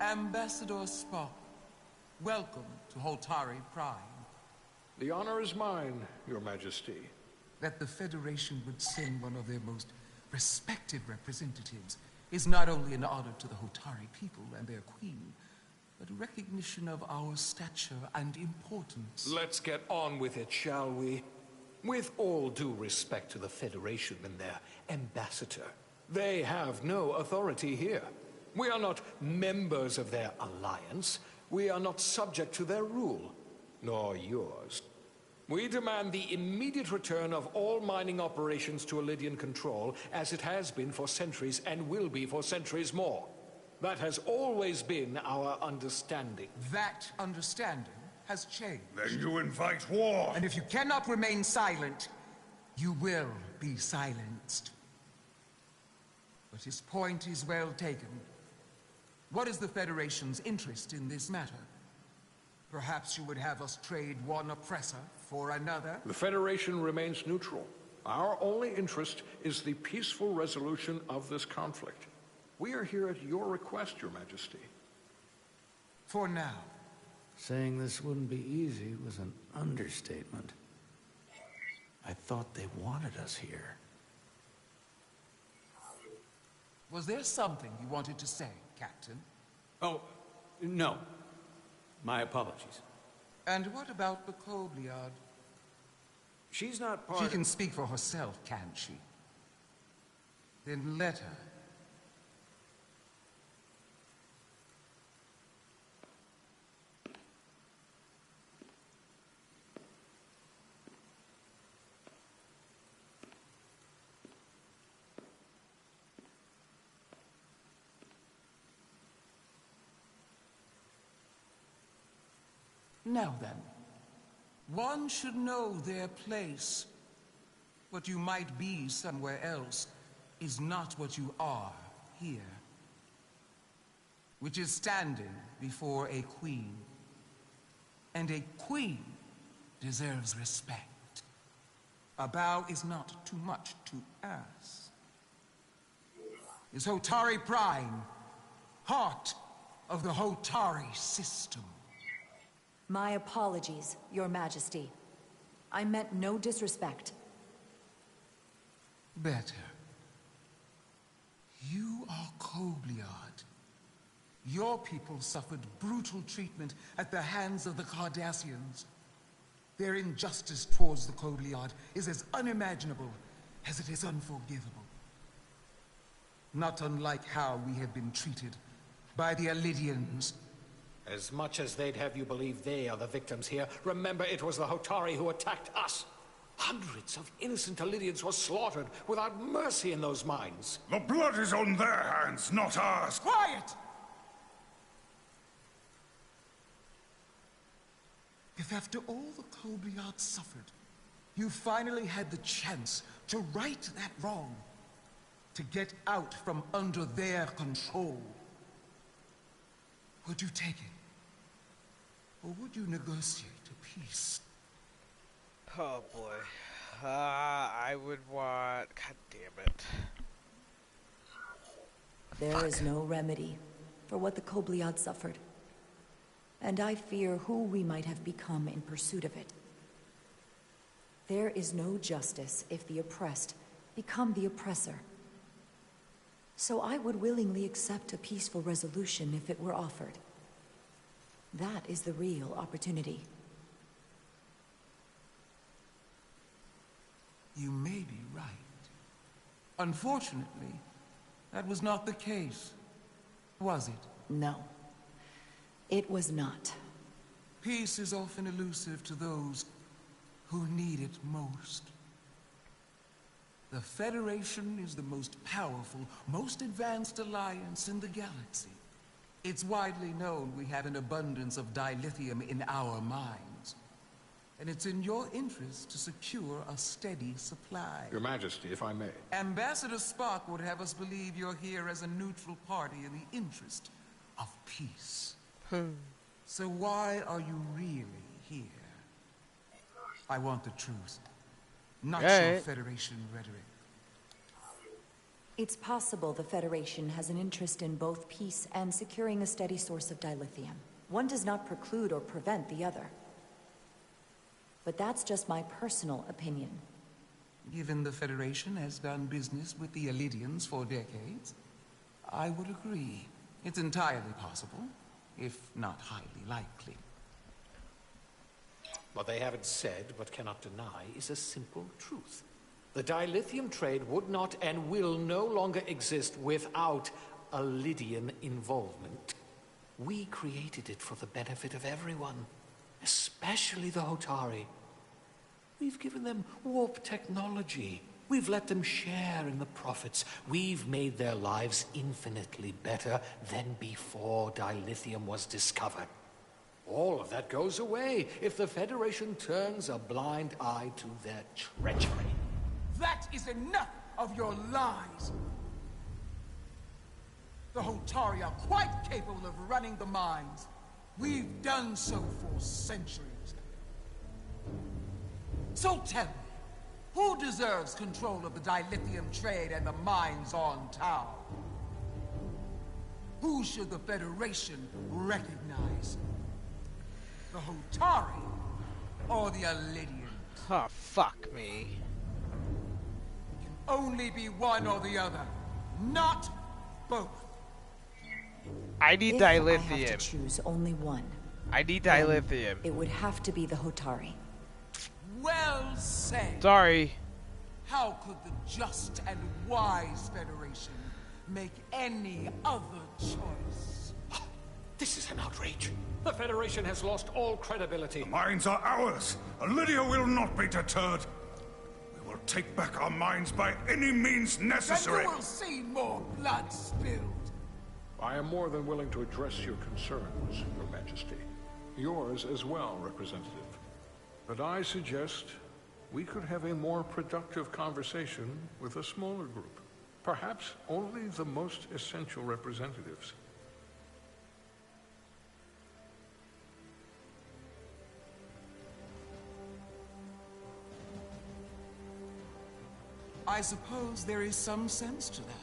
Ambassador Spock, welcome to Hotari Prime. The honor is mine, Your Majesty. That the Federation would send one of their most respected representatives is not only an honor to the Hotari people and their queen, but recognition of our stature and importance. Let's get on with it, shall we? With all due respect to the Federation and their ambassador, they have no authority here. We are not members of their alliance. We are not subject to their rule, nor yours. We demand the immediate return of all mining operations to Elydian control, as it has been for centuries and will be for centuries more. That has always been our understanding. That understanding has changed. Then you invite war! And if you cannot remain silent, you will be silenced. But his point is well taken. What is the Federation's interest in this matter? Perhaps you would have us trade one oppressor for another? The Federation remains neutral. Our only interest is the peaceful resolution of this conflict. We are here at your request, Your Majesty. For now. Saying this wouldn't be easy was an understatement. I thought they wanted us here. Was there something you wanted to say, Captain? Oh, no. My apologies. And what about the Kobliad? She's not part She of... can speak for herself, can't she? Then let her. Now then, one should know their place. What you might be somewhere else is not what you are here. Which is standing before a queen. And a queen deserves respect. A bow is not too much to ask. Is Hotari Prime, heart of the Hotari system. My apologies, Your Majesty. I meant no disrespect. Better. You are Kobliad. Your people suffered brutal treatment at the hands of the Cardassians. Their injustice towards the Kobliad is as unimaginable as it is unforgivable. Not unlike how we have been treated by the Elydians. As much as they'd have you believe they are the victims here, remember it was the Hotari who attacked us. Hundreds of innocent Elydians were slaughtered without mercy in those mines. The blood is on their hands, not ours. Quiet! If after all the Kobliad suffered, you finally had the chance to right that wrong, to get out from under their control, would you take it? Or would you negotiate a peace? Oh boy. I would want... God damn it. There is no remedy for what the Kobliad suffered. And I fear who we might have become in pursuit of it. There is no justice if the oppressed become the oppressor. So I would willingly accept a peaceful resolution if it were offered. That is the real opportunity. You may be right. Unfortunately, that was not the case, was it? No, it was not. Peace is often elusive to those who need it most. The Federation is the most powerful, most advanced alliance in the galaxy. It's widely known we have an abundance of dilithium in our mines. And it's in your interest to secure a steady supply. Your Majesty, if I may. Ambassador Spock would have us believe you're here as a neutral party in the interest of peace. So why are you really here? I want the truth, not your Federation rhetoric. It's possible the Federation has an interest in both peace and securing a steady source of dilithium. One does not preclude or prevent the other. But that's just my personal opinion. Given the Federation has done business with the Elydians for decades, I would agree. It's entirely possible, if not highly likely. What they haven't said, but cannot deny, is a simple truth. The dilithium trade would not and will no longer exist without a Lydian involvement. We created it for the benefit of everyone, especially the Hotari. We've given them warp technology. We've let them share in the profits. We've made their lives infinitely better than before dilithium was discovered. All of that goes away if the Federation turns a blind eye to their treachery. That is enough of your lies! The Hotari are quite capable of running the mines. We've done so for centuries. So tell me, who deserves control of the dilithium trade and the mines on Tau? Who should the Federation recognize? The Hotari or the Elydians? Oh, fuck me. It can only be one or the other, not both. I need if dilithium. I have to choose only one. I need dilithium. It would have to be the Hotari. Well said. Sorry. How could the just and wise Federation make any other choice? This is an outrage. The Federation has lost all credibility. The mines are ours. Lydia will not be deterred. We will take back our mines by any means necessary. Then you will see more blood spilled. I am more than willing to address your concerns, Your Majesty. Yours as well, Representative. But I suggest we could have a more productive conversation with a smaller group. Perhaps only the most essential representatives. I suppose there is some sense to that.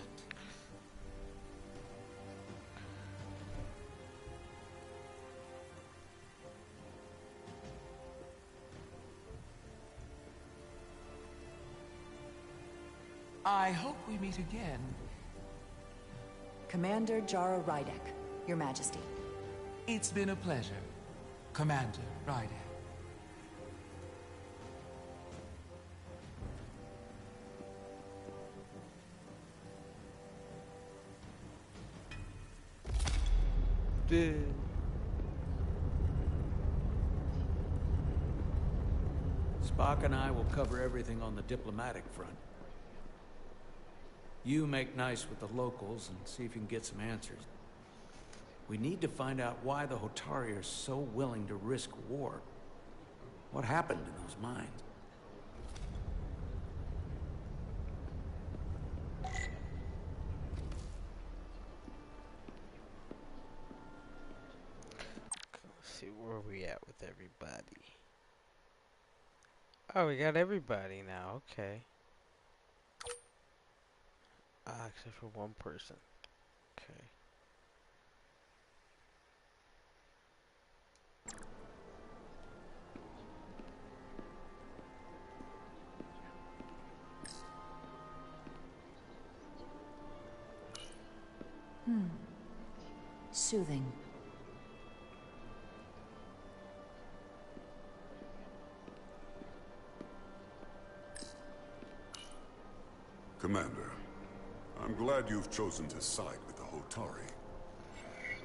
I hope we meet again. Commander Jara Rydek, Your Majesty. It's been a pleasure, Commander Rydek. Spock and I will cover everything on the diplomatic front. You make nice with the locals and see if you can get some answers. We need to find out why the Hotari are so willing to risk war. What happened in those mines? Let's see where we at with everybody. Oh, we got everybody now. Okay. Except for one person. Okay. Soothing. Commander, I'm glad you've chosen to side with the Hotari.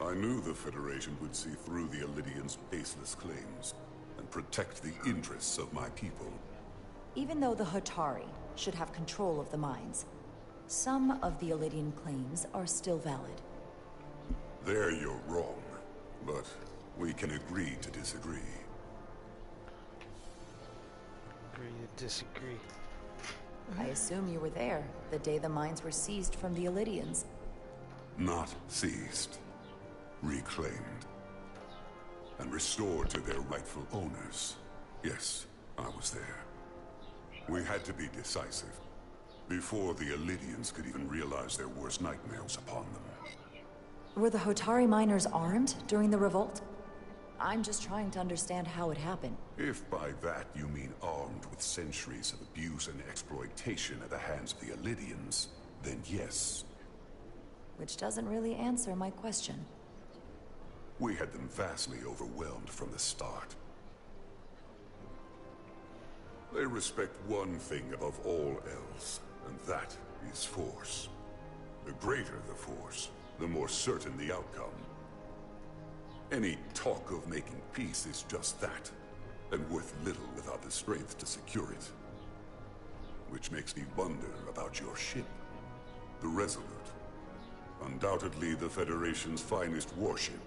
I knew the Federation would see through the Elydians' baseless claims and protect the interests of my people. Even though the Hotari should have control of the mines, some of the Elydian claims are still valid. There you're wrong, but we can agree to disagree. Agree to disagree. I assume you were there the day the mines were seized from the Elydians. Not seized. Reclaimed. And restored to their rightful owners. Yes, I was there. We had to be decisive. Before the Elydians could even realize their worst nightmares upon them. Were the Hotari miners armed during the revolt? I'm just trying to understand how it happened. If by that you mean armed with centuries of abuse and exploitation at the hands of the Elydians, then yes. Which doesn't really answer my question. We had them vastly overwhelmed from the start. They respect one thing above all else, and that is force. The greater the force, the more certain the outcome. Any talk of making peace is just that, and worth little without the strength to secure it. Which makes me wonder about your ship, the Resolute. Undoubtedly the Federation's finest warship.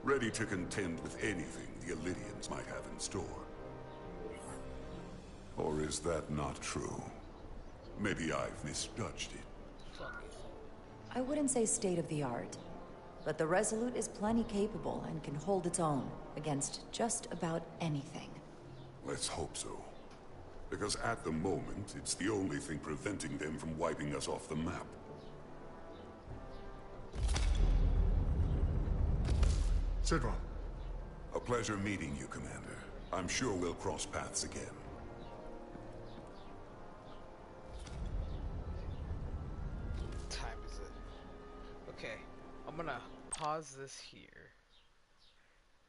Ready to contend with anything the Illydians might have in store. Or is that not true? Maybe I've misjudged it. I wouldn't say state-of-the-art, but the Resolute is plenty capable and can hold its own against just about anything. Let's hope so. Because at the moment, it's the only thing preventing them from wiping us off the map. Sidron. A pleasure meeting you, Commander. I'm sure we'll cross paths again. What time is it? Okay, I'm gonna pause this here.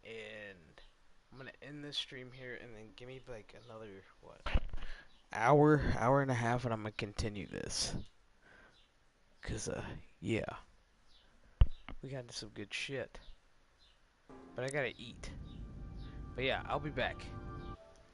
And I'm gonna end this stream here and then give me like another, what? Hour and a half, and I'm gonna continue this. Cause, yeah. We got into some good shit. But I gotta eat. But yeah, I'll be back.